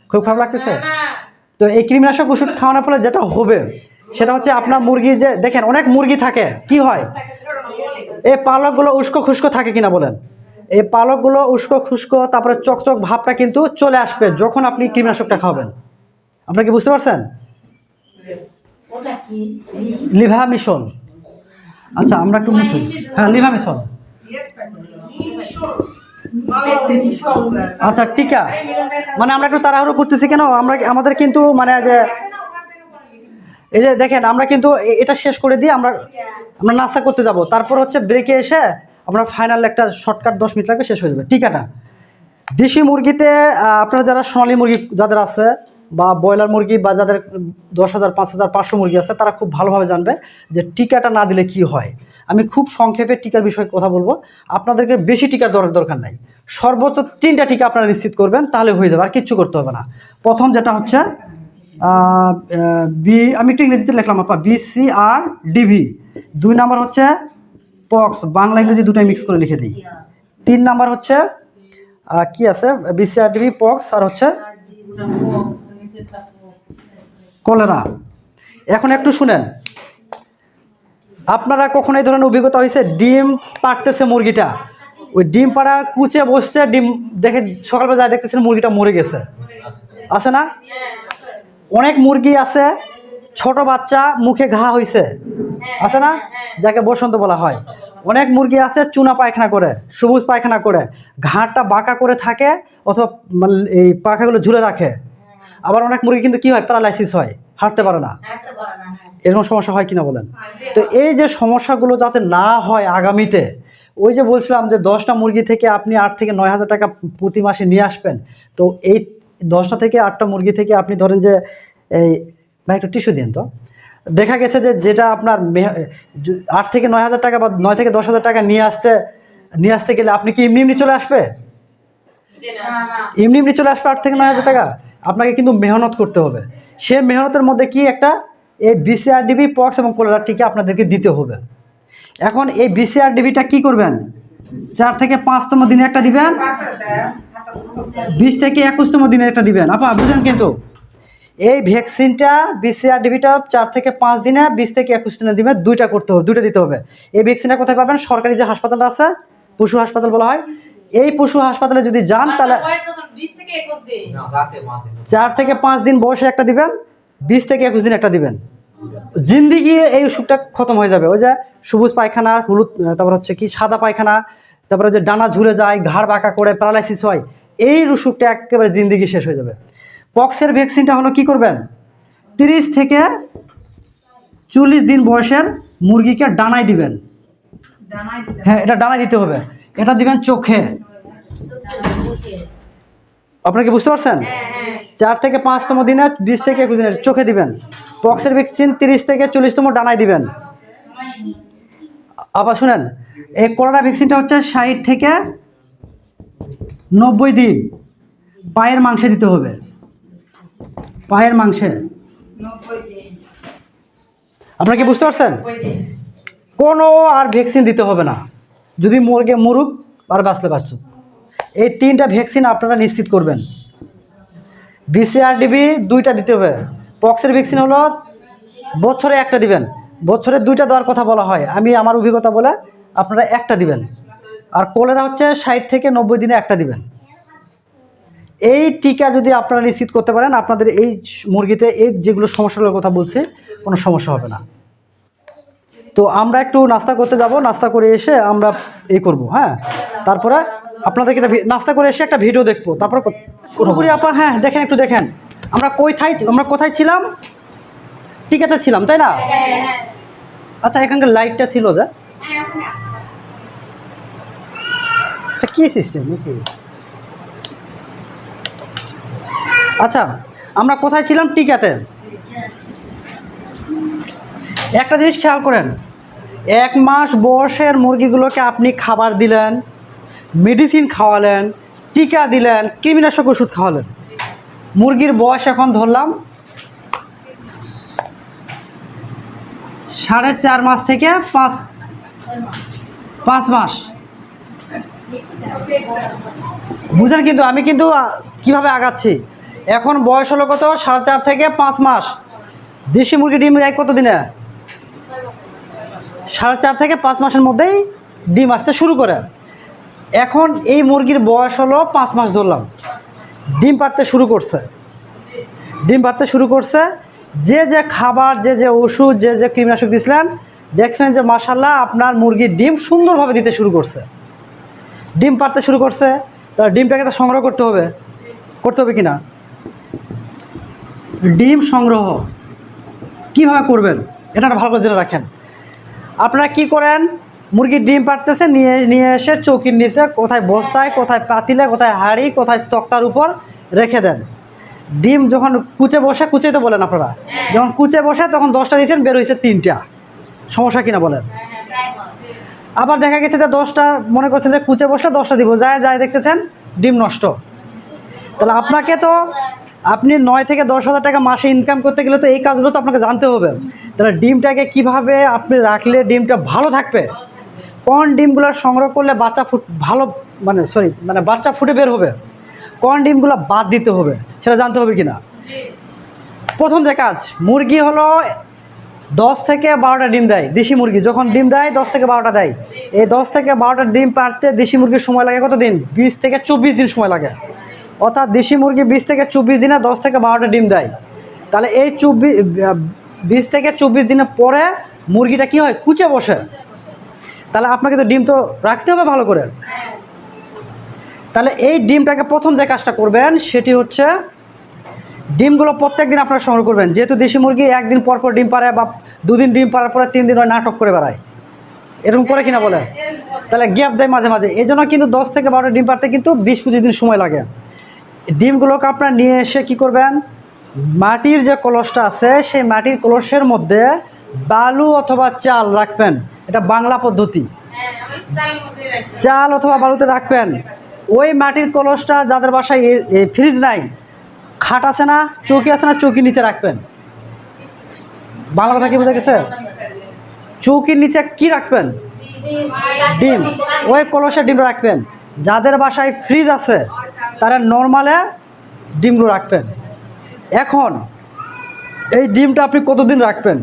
খুব খারাপ লাগতেছে? তো এই কৃমিনাশক ওষুধ খাওয়ানোর ফলে যেটা হবে সেটা হচ্ছে আপনার মুরগি, যে দেখেন অনেক মুরগি থাকে, কি হয়, এই পালকগুলো উস্কো খুস্কো থাকে কিনা বলেন, এই পালকগুলো উস্কো খুস্কো, তারপরে চকচক ভাবটা কিন্তু চলে আসবে যখন আপনি কৃমিনাশকটা খাবেন। আপনারা কি বুঝতে পারছেন? লিভামিসল, আচ্ছা আমরা একটু বুঝি, হ্যাঁ লিভামিসল, আচ্ছা টিকা, মানে আমরা একটু তাড়াহুড়ো করতেছি কেন, আমাদের কিন্তু মানে যে এই যে দেখেন, আমরা কিন্তু এটা শেষ করে দিয়ে আমরা নাস্তা করতে যাব, তারপর হচ্ছে ব্রেকে এসে আমরা ফাইনাল একটা শর্টকাট 10 মিনিট লাগবে, শেষ হয়ে যাবে টিকাটা। দেশি মুরগিতে আপনারা যারা সোনালী মুরগি যাদের আছে, বা ব্রয়লার মুরগি, বা যাদের 10,000, 5,000, 500 মুরগি আছে, তারা খুব ভালোভাবে জানবে যে টিকাটা না দিলে কি হয়। আমি খুব সংক্ষেপে টিকার বিষয়ে কথা বলবো। আপনাদেরকে বেশি টিকার দরকার নাই, সর্বোচ্চ 3টা টিকা আপনারা নিশ্চিত করবেন, তাহলে হয়ে যাবে, আর কিচ্ছু করতে হবে না। প্রথম যেটা হচ্ছে আমি একটু ইংরেজিতে লিখলাম আপনার BCR/DV। 2 নাম্বার হচ্ছে পক্স, বাংলা ইংরেজি দুটাই মিক্স করে লিখে দিই। 3 নাম্বার হচ্ছে কি আছে, BCR/DV, পক্স, আর হচ্ছে কলেরা। এখন একটু শুনেন, আপনারা কখনো এই ধরনের অভিজ্ঞতা হয়েছে, ডিম পাড়তেছে মুরগিটা, ওই ডিম পাড়া কুচে বসছে, ডিম দেখে সকালবেলা যায় দেখতেছেন মুরগিটা মরে গেছে, আছে না? অনেক মুরগি আছে ছোট বাচ্চা মুখে ঘা হয়েছে, আছে না, যাকে বসন্ত বলা হয়। অনেক মুরগি আছে চুনা পায়খানা করে, সবুজ পায়খানা করে, ঘাটটা বাঁকা করে থাকে, অথবা এই পাখাগুলো ঝুলে রাখে। আবার অনেক মুরগি কিন্তু কি হয়, প্যারালাইসিস হয়, হাঁটতে পারে না। এরকম সমস্যা হয় কিনা বলেন? তো এই যে সমস্যাগুলো যাতে না হয় আগামীতে, ওই যে বলছিলাম যে 10টা মুরগি থেকে আপনি 8 থেকে 9 হাজার টাকা প্রতি মাসে নিয়ে আসবেন। তো এই 10টা থেকে 8টা মুরগি থেকে আপনি ধরেন যে এই ভাই একটু টিস্যু দিন তো, দেখা গেছে যে যেটা আপনার 8 থেকে 9 হাজার টাকা বা 9 থেকে 10 হাজার টাকা নিয়ে আসতে গেলে আপনি কি এমনি চলে আসবে? এমনি চলে আসবে 8 থেকে 9 হাজার টাকা? আপনাকে কিন্তু মেহনত করতে হবে। সে মেহনতের মধ্যে কি একটা এই BCRDB পক্স এবং কলেরা টিকা আপনাদেরকে দিতে হবে। এখন এই BCRDBটা কি করবেন, 4 থেকে 5তম দিনে একটা দিবেন, 20 থেকে 21তম দিনে একটা দিবেন। আপনারা বুঝেন কিন্তু এই ভ্যাকসিনটা BCRDBটা 4 থেকে 5 দিনে, 20 থেকে 21 দিনে দিবেন, দুইটা করতে হবে, দুইটা দিতে হবে। এই ভ্যাকসিনটা কোথায় পাবেন? সরকারি যে হাসপাতালটা আছে, পশু হাসপাতাল বলা হয়, এই পশু হাসপাতালে যদি যান তাহলে 4 থেকে 5 দিন বয়সে একটা দিবেন, 20 থেকে 21 দিন একটা দিবেন। জিন্দিগি এই অসুখটা খতম হয়ে যাবে। ওই যে সবুজ পায়খানা, হলুদ, তারপর হচ্ছে কি সাদা পায়খানা, তারপরে যে ডানা ঝুলে যায়, ঘাড় বাঁকা করে প্যারালাইসিস হয়, এই অসুখটা একেবারে জিন্দিগি শেষ হয়ে যাবে। পক্সের ভ্যাকসিনটা হলো কি করবেন, 30 থেকে 40 দিন বয়সের মুরগিকে ডানায় দিবেন। হ্যাঁ, এটা ডানায় দিতে হবে। এটা দিবেন চোখে। আপনারা কি বুঝতে পারছেন? 4 থেকে 5তম দিনে, 20 থেকে 21 দিনের চোখে দিবেন। পক্সের ভ্যাকসিন 30 থেকে 40তম ডানায় দিবেন। আবার শুনেন, এই কলেরা ভ্যাকসিনটা হচ্ছে 60 থেকে 90 দিন পায়ের মাংসে দিতে হবে, পায়ের মাংসে। আপনারা কি বুঝতে পারছেন? কোনো আর ভ্যাকসিন দিতে হবে না, যদি মুরগে মরুক আর বাঁচলে বাঁচুক। এই 3টা ভ্যাকসিন আপনারা নিশ্চিত করবেন। BCRDB 2টা দিতে হবে। পক্সের ভ্যাকসিন হলো বছরে একটা দিবেন, বছরে 2টা দেওয়ার কথা বলা হয়, আমি আমার অভিজ্ঞতা বলে আপনারা একটা দিবেন। আর কলেরা হচ্ছে 60 থেকে 90 দিনে একটা দিবেন। এই টিকা যদি আপনারা নিশ্চিত করতে পারেন, আপনাদের এই মুরগিতে এই যেগুলো সমস্যাগুলোর কথা বলছি কোনো সমস্যা হবে না। তো আমরা একটু নাস্তা করতে যাব, নাস্তা করে এসে আমরা এই করব। হ্যাঁ, তারপরে আপনাদেরকে নাস্তা করে এসে একটা ভিডিও দেখবো, তারপর পুরোপুরি আপনার। হ্যাঁ, দেখেন, একটু দেখেন আমরা কোথায় ছিলাম, টিকাতে ছিলাম, তাই না? আচ্ছা, এখানকার লাইটটা ছিল যে, এটা কি সিস্টেম নাকি? আচ্ছা, আমরা কোথায় ছিলাম? টিকাতে। একটা জিনিস খেয়াল করেন, 1 মাস বয়সের মুরগিগুলোকে আপনি খাবার দিলেন, মেডিসিন খাওয়ালেন, টিকা দিলেন, কৃমিনাশক ওষুধ খাওয়ালেন। মুরগির বয়স এখন ধরলাম 4.5 মাস থেকে 5 মাস। বুঝেন কিন্তু আমি কিন্তু কিভাবে আগাচ্ছি। এখন বয়স হলো কত? 4.5 থেকে 5 মাস। দেশি মুরগি ডিম দেয় কত দিনে? 4.5 থেকে 5 মাসের মধ্যেই ডিম আসতে শুরু করে। এখন এই মুরগির বয়স হলো 5 মাস ধরলাম, ডিম পাড়তে শুরু করছে। যে যে খাবার, যে যে ওষুধ, যে যে কীটনাশক দিয়েছিলেন, দেখবেন যে মাশাআল্লাহ আপনার মুরগির ডিম সুন্দরভাবে দিতে শুরু করছে, ডিম পাড়তে শুরু করছে। তার ডিমটাকে তো সংগ্রহ করতে হবে কিনা? ডিম সংগ্রহ কিভাবে করবেন এটা ভালো করে জেনে রাখেন। আপনারা কি করেন, মুরগির ডিম পাড়তেছে, নিয়ে এসে চৌকির নিচে, কোথায় বস্তায়, কোথায় পাতিলে, কোথায় হাঁড়ি, কোথায় তক্তার উপর রেখে দেন। ডিম যখন কুচে তো বলেন আপনারা, যখন কুচে বসে তখন 10টা দিয়েছেন, বের হয়েছে 3টা। সমস্যা কিনা বলেন? আবার দেখা গেছে যে 10টা মনে করছে যে কুচে বসলে 10টা দিব, যায় দেখতেছেন ডিম নষ্ট। তাহলে আপনাকে তো আপনি 9 থেকে 10,000 টাকা মাসে ইনকাম করতে গেলে তো এই কাজগুলো তো আপনাকে জানতে হবে। তাহলে ডিমটাকে কিভাবে আপনি রাখলে ডিমটা ভালো থাকবে, কোন ডিমগুলো সংগ্রহ করলে বাচ্চা ফুটে বের হবে, কোন ডিমগুলো বাদ দিতে হবে সেটা জানতে হবে কিনা। প্রথম যে কাজ, মুরগি হলো 10 থেকে 12টা ডিম দেয়। দেশি মুরগি যখন ডিম দেয় 10 থেকে 12টা দেয়। এই 10 থেকে 12টা ডিম পাড়তে দেশি মুরগির সময় লাগে কত দিন? 20 থেকে 24 দিন সময় লাগে। অর্থাৎ দেশি মুরগি 20 থেকে 24 দিনে 10 থেকে 12টা ডিম দেয়। তাহলে এই 20 থেকে 24 দিনের পরে মুরগিটা কি হয়? কুচে বসে। তাহলে আপনাকে তো ডিম তো রাখতে হবে ভালো করে। তাহলে এই ডিমটাকে প্রথম যে কাজটা করবেন সেটি হচ্ছে, ডিমগুলো প্রত্যেক দিন আপনারা সংগ্রহ করবেন। যেহেতু দেশি মুরগি একদিন পর ডিম পাড়ে, বা 2 দিন ডিম পাড়ার পরে 3 দিন ওই নাটক করে বেড়ায়, এরকম করে কিনা বলেন? তাহলে গ্যাপ দেয় মাঝে মাঝে। এই জন্য কিন্তু 10 থেকে 12টা ডিম পাড়তে কিন্তু 20-25 দিন সময় লাগে। ডিমগুলোকে আপনারা নিয়ে এসে কি করবেন, মাটির যে কলসটা আছে সেই মাটির কলসের মধ্যে বালু অথবা চাল রাখবেন। এটা বাংলা পদ্ধতি, চাল অথবা বালুতে রাখবেন। ওই মাটির কলসটা যাদের বাসায় ফ্রিজ নাই, খাট আছে না, চৌকি আছে না, চৌকির নিচে রাখবেন। বাংলা কথা কি বোঝা গেছে? চৌকির নিচে কি রাখবেন? ডিম। ওই কলসের ডিম রাখবেন। যাদের বাসায় ফ্রিজ আছে তারা নর্মালে ডিমগুলো রাখবেন। এখন এই ডিমটা আপনি কতদিন রাখবেন?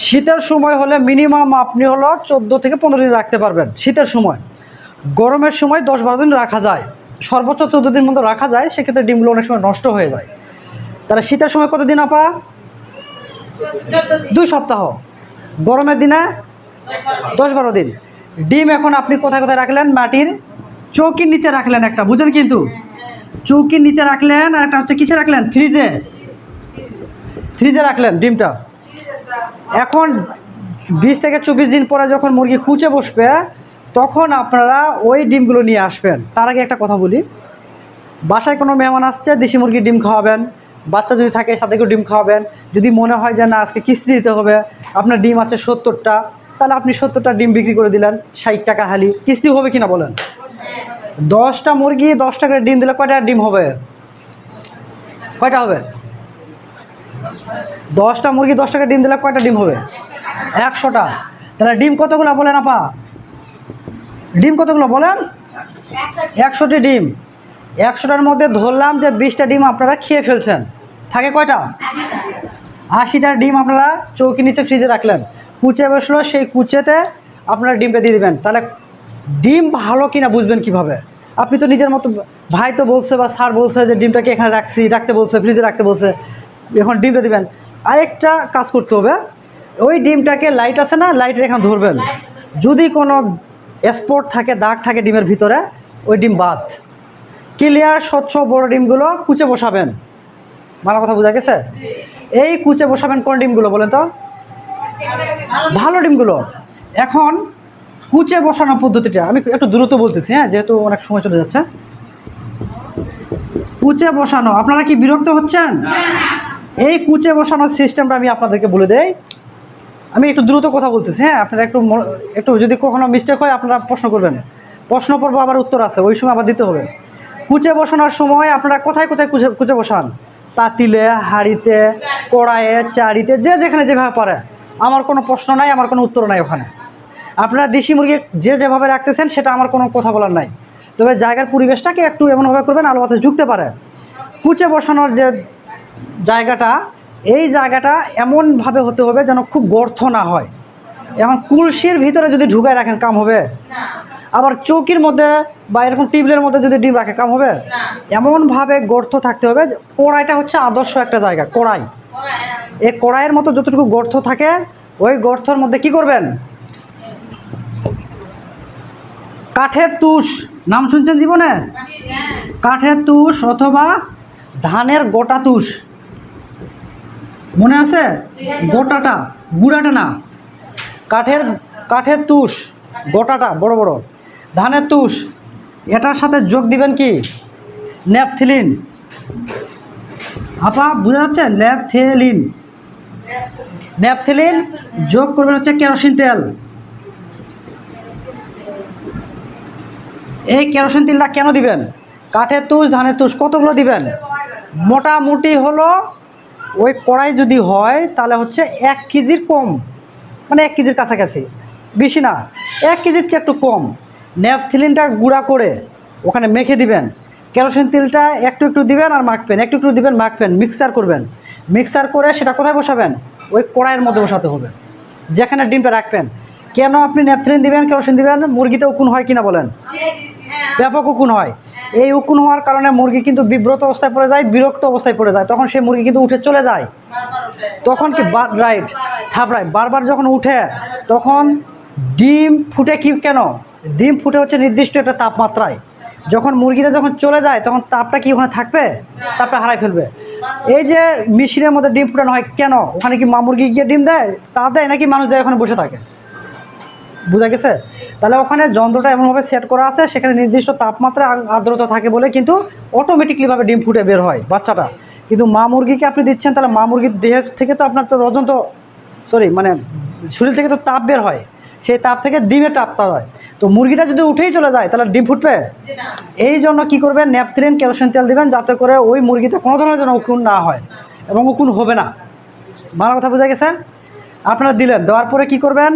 শীতের সময় হলে মিনিমাম আপনি হলো 14 থেকে 15 দিন রাখতে পারবেন শীতের সময়। গরমের সময় 10-12 দিন রাখা যায়, সর্বোচ্চ 14 দিন মতো রাখা যায়। সেক্ষেত্রে ডিমগুলো অনেক সময় নষ্ট হয়ে যায়। তাহলে শীতের সময় কতদিন আপা? 2 সপ্তাহ। গরমের দিনে 10-12 দিন। ডিম এখন আপনি কোথায় কোথায় রাখলেন? মাটির চৌকির নিচে রাখলেন একটা, বুঝেন কিন্তু? চৌকির নিচে রাখলেন, আর একটা হচ্ছে কিসে রাখলেন? ফ্রিজে। ফ্রিজে রাখলেন ডিমটা। এখন 20 থেকে 24 দিন পরে যখন মুরগি কুচে বসবে তখন আপনারা ওই ডিমগুলো নিয়ে আসবেন। তার আগে একটা কথা বলি, বাসায় কোনো মেহমান আসছে, দেশি মুরগির ডিম খাওয়াবেন। বাচ্চা যদি থাকে সাথেকেও ডিম খাওয়াবেন। যদি মনে হয় যে না আজকে কিস্তি দিতে হবে, আপনার ডিম আছে 70টা, তাহলে আপনি 70টা ডিম বিক্রি করে দিলেন 60 টাকা হালি। কিস্তি হবে কিনা বলেন? 10টা মুরগি 10 টাকার ডিম দিলে কয়টা ডিম হবে? কয়টা হবে? 10টা মুরগি 10 টাকা ডিম দিলে কয়টা ডিম হবে? 100টা। তাহলে ডিম কতগুলো বলেন আপা? ডিম কতগুলো বলেন? 100টি ডিম। 100টার মধ্যে ধরলাম যে 20টা ডিম আপনারা খেয়ে ফেলছেন, থাকে কয়টা? 80টা ডিম আপনারা চৌকি নিচে ফ্রিজে রাখলেন। কুচে বসলো, সেই কুচেতে আপনারা ডিমটা দিয়ে দেবেন। তাহলে ডিম ভালো কিনা বুঝবেন কিভাবে? আপনি তো নিজের মতো, ভাই তো বলছে বা স্যার বলছে যে ডিমটাকে এখানে রাখতে বলছে, ফ্রিজে রাখতে বলছে, এখন ডিমটা দিবেন। আরেকটা কাজ করতে হবে, ওই ডিমটাকে লাইট আছে না, লাইটের এখানে ধরবেন। যদি কোনো স্পট থাকে, দাগ থাকে ডিমের ভিতরে, ওই ডিম বাদ। ক্লিয়ার স্বচ্ছ বড় ডিমগুলো কুচে বসাবেন। ভালো কথা বোঝা গেছে? এই কুচে বসাবেন কোন ডিমগুলো বলেন তো? ভালো ডিমগুলো। এখন কুচে বসানোর পদ্ধতিটা আমি একটু দ্রুত বলতেছি, হ্যাঁ, যেহেতু অনেক সময় চলে যাচ্ছে। কুচে বসানো, আপনারা কি বিরক্ত হচ্ছেন? এই কুচে বসানোর সিস্টেমটা আমি আপনাদেরকে বলে দেই। আমি একটু দ্রুত কথা বলতেছি, হ্যাঁ, আপনারা একটু যদি কখনো মিস্টেক হয় আপনারা প্রশ্ন করবেন। প্রশ্ন পর্ব আবার উত্তর আছে, ওই সময় আবার দিতে হবে। কুচে বসানোর সময় আপনারা কোথায় কোথায় কুচে বসান? পাতিলে, হাঁড়িতে, কড়াইয়ে, চাড়িতে, যে যেখানে যেভাবে পারে। আমার কোনো প্রশ্ন নাই, আমার কোনো উত্তর নাই ওখানে। আপনারা দেশি মুরগি যে যেভাবে রাখতেছেন সেটা আমার কোনো কথা বলার নাই। তবে জায়গার পরিবেশটাকে একটু এমনভাবে করবেন আলো বাতাস ঢুকতে পারে। কুচে বসানোর যে জায়গাটা, এই জায়গাটা এমনভাবে হতে হবে যেন খুব গর্ত না হয়। এখন কুলসির ভিতরে যদি ঢুকায় রাখেন কাম হবে? আবার চৌকির মধ্যে বা এরকম টেবিলের মধ্যে যদি ডিম রাখে কাম হবে? এমনভাবে গর্ত থাকতে হবে। কড়াইটা হচ্ছে আদর্শ একটা জায়গা। কড়াই, এই কড়াইয়ের মতো যতটুকু গর্ত থাকে, ওই গর্তর মধ্যে কি করবেন? কাঠের তুষ, নাম শুনছেন জীবনে? কাঠের তুষ অথবা ধানের গোটা তুষ, মনে আছে? গোটাটা, গুঁড়াটা না। কাঠের তুষ, গোটাটা বড় বড়। ধানের তুষ, এটার সাথে যোগ দিবেন কি? ন্যাপথলিন। আপা বুঝা যাচ্ছে? ন্যাপথলিন যোগ করবেন হচ্ছে কেরোসিন তেল। এই কেরোসিন তেলটা কেন দিবেন? কাঠের তুষ, ধানের তুষ কতগুলো দিবেন? মোটামুটি হলো ওই কড়াই যদি হয় তাহলে হচ্ছে 1 কেজির কম, মানে 1 কেজির কাছাকাছি, বেশি না, 1 কেজির চেয়ে একটু কম। ন্যাপথলিনটা গুঁড়া করে ওখানে মেখে দিবেন। কেরোসিন তেলটা একটু একটু দিবেন আর মাখবেন, একটু একটু দিবেন, মাখবেন, মিক্সার করবেন। মিক্সার করে সেটা কোথায় বসাবেন? ওই কড়াইয়ের মধ্যে বসাতে হবে যেখানে ডিমটা রাখবেন। কেন আপনি ন্যাপথলিন দিবেন, কেরোসিন দিবেন? মুরগিতে উকুন হয় কিনা বলেন? ব্যাপক উকুন হয়। এই উকুন হওয়ার কারণে মুরগি কিন্তু বিব্রত অবস্থায় পড়ে যায়, বিরক্ত অবস্থায় পড়ে যায়। তখন সেই মুরগি কিন্তু উঠে চলে যায়। তখন কি রাইট থাপড়ায় বারবার যখন উঠে, তখন ডিম ফুটে কি কেন? ডিম ফুটে হচ্ছে নির্দিষ্ট একটা তাপমাত্রায়। যখন মুরগিটা যখন চলে যায় তখন তাপটা কি ওখানে থাকবে? তাপটা হারাই ফেলবে। এই যে মেশিনের মধ্যে ডিম ফুটানো হয় কেন? ওখানে কি মা মুরগি গিয়ে ডিম দেয়? তা দেয় নাকি মানুষ যায় ওখানে বসে থাকে? বুঝা গেছে? তাহলে ওখানে যন্ত্রটা এমনভাবে সেট করা আছে, সেখানে নির্দিষ্ট তাপমাত্রা আর্দ্রতা থাকে বলে কিন্তু অটোমেটিকলিভাবে ডিম ফুটে বের হয় বাচ্চাটা। কিন্তু মা মুরগিকে আপনি দিচ্ছেন, তাহলে মা মুরগির দেহের থেকে তো আপনার তো মানে শরীর থেকে তো তাপ বের হয়। সেই তাপ থেকে ডিমের তাপটা হয়। তো মুরগিটা যদি উঠেই চলে যায় তাহলে ডিম ফুটবে? এই জন্য কী করবেন, ন্যাপথলিন কেরোসিন তেল দিবেন যাতে করে ওই মুরগিতে কোনো ধরনের যেন উকুন না হয় এবং উকুন হবে না। ভালো কথা বোঝা গেছে? আপনারা দিলেন, দেওয়ার পরে কী করবেন?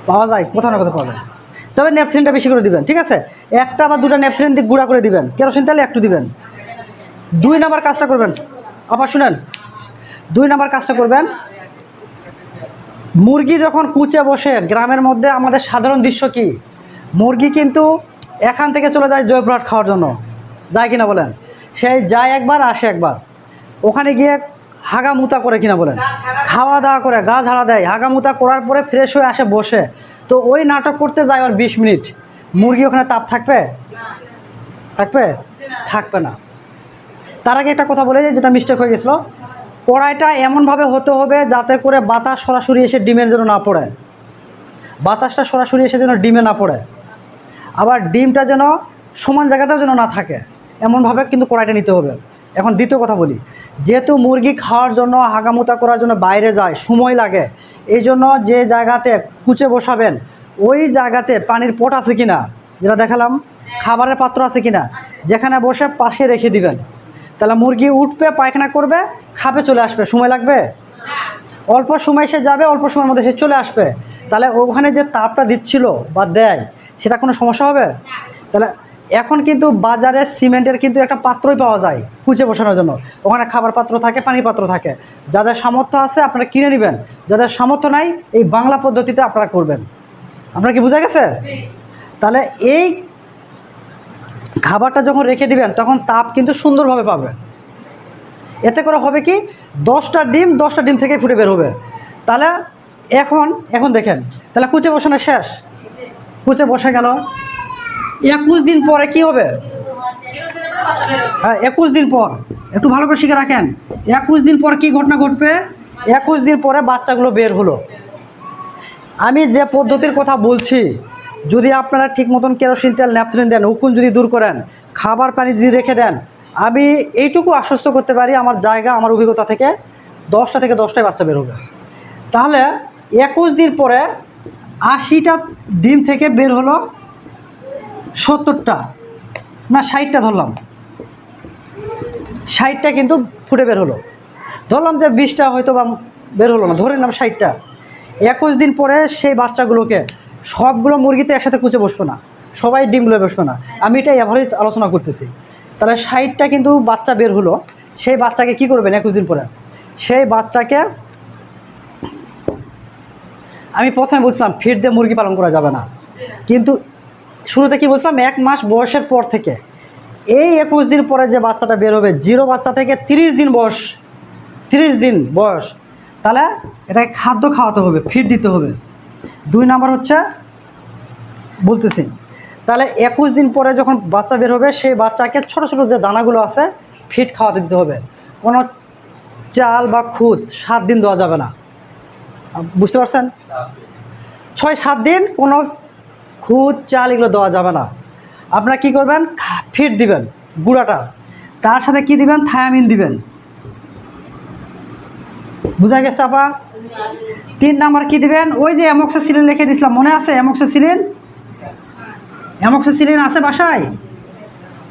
পাওয়া যায়, কোথাও না কোথাও পাওয়া যায়, তবে ন্যাপথলিনটা বেশি করে দিবেন, ঠিক আছে? একটা বা দুটা ন্যাপথলিন দিয়ে গুঁড়া করে দিবেন, কেরোসিন তেল একটু দিবেন। 2 নাম্বার কাজটা করবেন, আবার শুনেন, 2 নাম্বার কাজটা করবেন, মুরগি যখন কুচে বসে, গ্রামের মধ্যে আমাদের সাধারণ দৃশ্য কি, মুরগি কিন্তু এখান থেকে চলে যায় জয়পুরহাট খাওয়ার জন্য, যায় কিনা বলেন? সেই যায় একবার, আসে একবার, ওখানে গিয়ে হাগামুতা করে কিনা বলেন, খাওয়া দাওয়া করে গা ঝাড়া দেয়, হাগামুতা করার পরে ফ্রেশ হয়ে আসে বসে, তো ওই নাটক করতে যায় আর 20 মিনিট, মুরগি ওখানে তাপ থাকবে? থাকবে? থাকবে না। তার আগে একটা কথা বলে যেটা মিস্টেক হয়ে গেছিলো, কড়াইটা এমনভাবে হতে হবে যাতে করে বাতাস সরাসরি এসে ডিমের জন্য না পড়ে, বাতাসটা সরাসরি এসে যেন ডিমে না পড়ে, আবার ডিমটা যেন সমান জায়গাটাও যেন না থাকে, এমনভাবে কিন্তু কড়াইটা নিতে হবে। এখন দ্বিতীয় কথা বলি, যেহেতু মুরগি খাওয়ার জন্য হাগামুতা করার জন্য বাইরে যায়, সময় লাগে, এই জন্য যে জায়গাতে কুচে বসাবেন ওই জায়গাতে পানির পট আছে কিনা, যেটা দেখালাম, খাবারের পাত্র আছে কিনা, যেখানে বসে পাশে রেখে দিবেন, তাহলে মুরগি উঠবে, পায়খানা করবে, খাবে, চলে আসবে। সময় লাগবে? অল্প সময় সে যাবে, অল্প সময়ের মধ্যে সে চলে আসবে, তাহলে ওখানে যে তাপটা দিচ্ছিল বা দেয় সেটা কোনো সমস্যা হবে? তাহলে এখন কিন্তু বাজারে সিমেন্টের কিন্তু একটা পাত্রই পাওয়া যায় কুচে বসানোর জন্য, ওখানে খাবার পাত্র থাকে, পানির পাত্র থাকে, যাদের সামর্থ্য আছে আপনারা কিনে নেবেন, যাদের সামর্থ্য নাই এই বাংলা পদ্ধতিতে আপনারা করবেন। আপনার কি বোঝা গেছে? তাহলে এই খাবারটা যখন রেখে দিবেন তখন তাপ কিন্তু সুন্দরভাবে পাবেন। এতে করে হবে কি, 10টা ডিম থেকে ফুটে বের হবে। তাহলে এখন দেখেন, তাহলে কুচে বসানো শেষ, কুচে বসে গেল, 21 দিন পরে কি হবে? হ্যাঁ, 21 দিন পর একটু ভালো করে শিখে রাখেন, 21 দিন পর কি ঘটনা ঘটবে? 21 দিন পরে বাচ্চাগুলো বের হলো। আমি যে পদ্ধতির কথা বলছি, যদি আপনারা ঠিক মতন কেরোসিন তেল ন্যাপথলিন দেন, উকুন যদি দূর করেন, খাবার পানি যদি রেখে দেন, আমি এইটুকু আশ্বস্ত করতে পারি আমার জায়গা, আমার অভিজ্ঞতা থেকে 10টা থেকে 10টাই বাচ্চা বের হবে। তাহলে 21 দিন পরে 80টা ডিম থেকে বের হলো 70টা না 60টা, ধরলাম 60টা কিন্তু ফুটে বের হলো, ধরলাম যে 20টা হয়তো বা বের হলো না, ধরে নিলাম 60টা। 21 দিন পরে সেই বাচ্চাগুলোকে সবগুলো মুরগিতে একসাথে কুচে বসবে না, সবাই ডিমগুলো বসবে না, আমি এটা অ্যাভারেজ আলোচনা করতেছি। তাহলে 60টা কিন্তু বাচ্চা বের হলো, সেই বাচ্চাকে কি করবেন 21 দিন পরে? সেই বাচ্চাকে আমি প্রথমে বলছিলাম ফিড দিয়ে মুরগি পালন করা যাবে না, কিন্তু শুরুতে কি বলছিলাম 1 মাস বয়সের পর থেকে এই 21 দিন পরে যে বাচ্চাটা বের হবে, 0 বাচ্চা থেকে 30 দিন বয়স, 30 দিন বয়স, তাহলে এটাকে খাদ্য খাওয়াতে হবে, ফিড দিতে হবে। 2 নাম্বার হচ্ছে বলতেছি, তাহলে 21 দিন পরে যখন বাচ্চা বের হবে সেই বাচ্চাকে ছোট ছোট যে দানাগুলো আছে ফিড খাওয়াতে দিতে হবে। কোনো চাল বা খুদ 7 দিন দেওয়া যাবে না, বুঝতে পারছেন? 6-7 দিন কোনো খুদ চাল এগুলো দেওয়া যাবে না। আপনারা কি করবেন, ফিড দিবেন গুঁড়াটা, তার সাথে কি দিবেন, থায়ামিন দিবেন। বুঝা গেছে আপা? 3 নাম্বার কি দিবেন, ওই যে অ্যামক্সিসিলিন লিখে দিয়েছিলাম, মনে আছে? অ্যামক্সিসিলিন আছে বাসায়?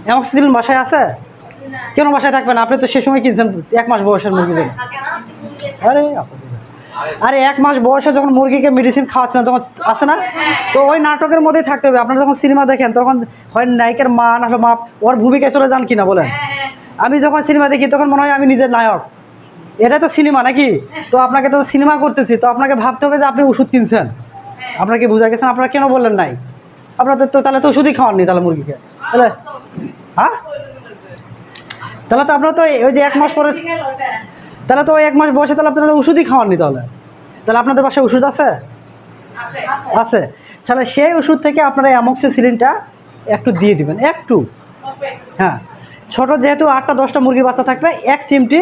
অ্যামক্সিসিলিন বাসায় আছে? কেন বাসায় থাকবেন? আপনি তো সে সময় কিনছেন 1 মাস বয়সের মুরগি। আরে 1 মাস বয়সে যখন মুরগিকে মেডিসিন খাওয়াচ্ছেন তখন আছে না? তো ওই নাটকের মধ্যেই থাকতে হবে। আপনারা যখন সিনেমা দেখেন তখন হয় নায়কের মা না হলে মা ওর ভূমিকায় চলে যান কিনা বলেন? আমি যখন সিনেমা দেখি তখন মনে হয় আমি নিজের নায়ক, এটা তো সিনেমা নাকি? তো আপনাকে তো সিনেমা করতেছি, তো আপনাকে ভাবতে হবে যে আপনি ওষুধ কিনছেন। আপনার কি বোঝা গেছেন? আপনারা কেন বললেন নাই? আপনাদের তো তাহলে তো ওষুধই খাওয়াননি তাহলে মুরগিকে, তাহলে হ্যাঁ, তাহলে তো আপনারা তো ওই যে 1 মাস পরে, তাহলে তো ওই 1 মাস বয়সে তাহলে আপনারা ওষুধই খাওয়াননি, তাহলে আপনাদের বাসায় ওষুধ আছে? আছে। তাহলে সেই ওষুধ থেকে আপনারা অ্যামক্সিসিলিনটা একটু দিয়ে দিবেন, একটু। হ্যাঁ, ছোট যেহেতু 8টা-10টা মুরগির বাচ্চা থাকবে, 1 চিমটি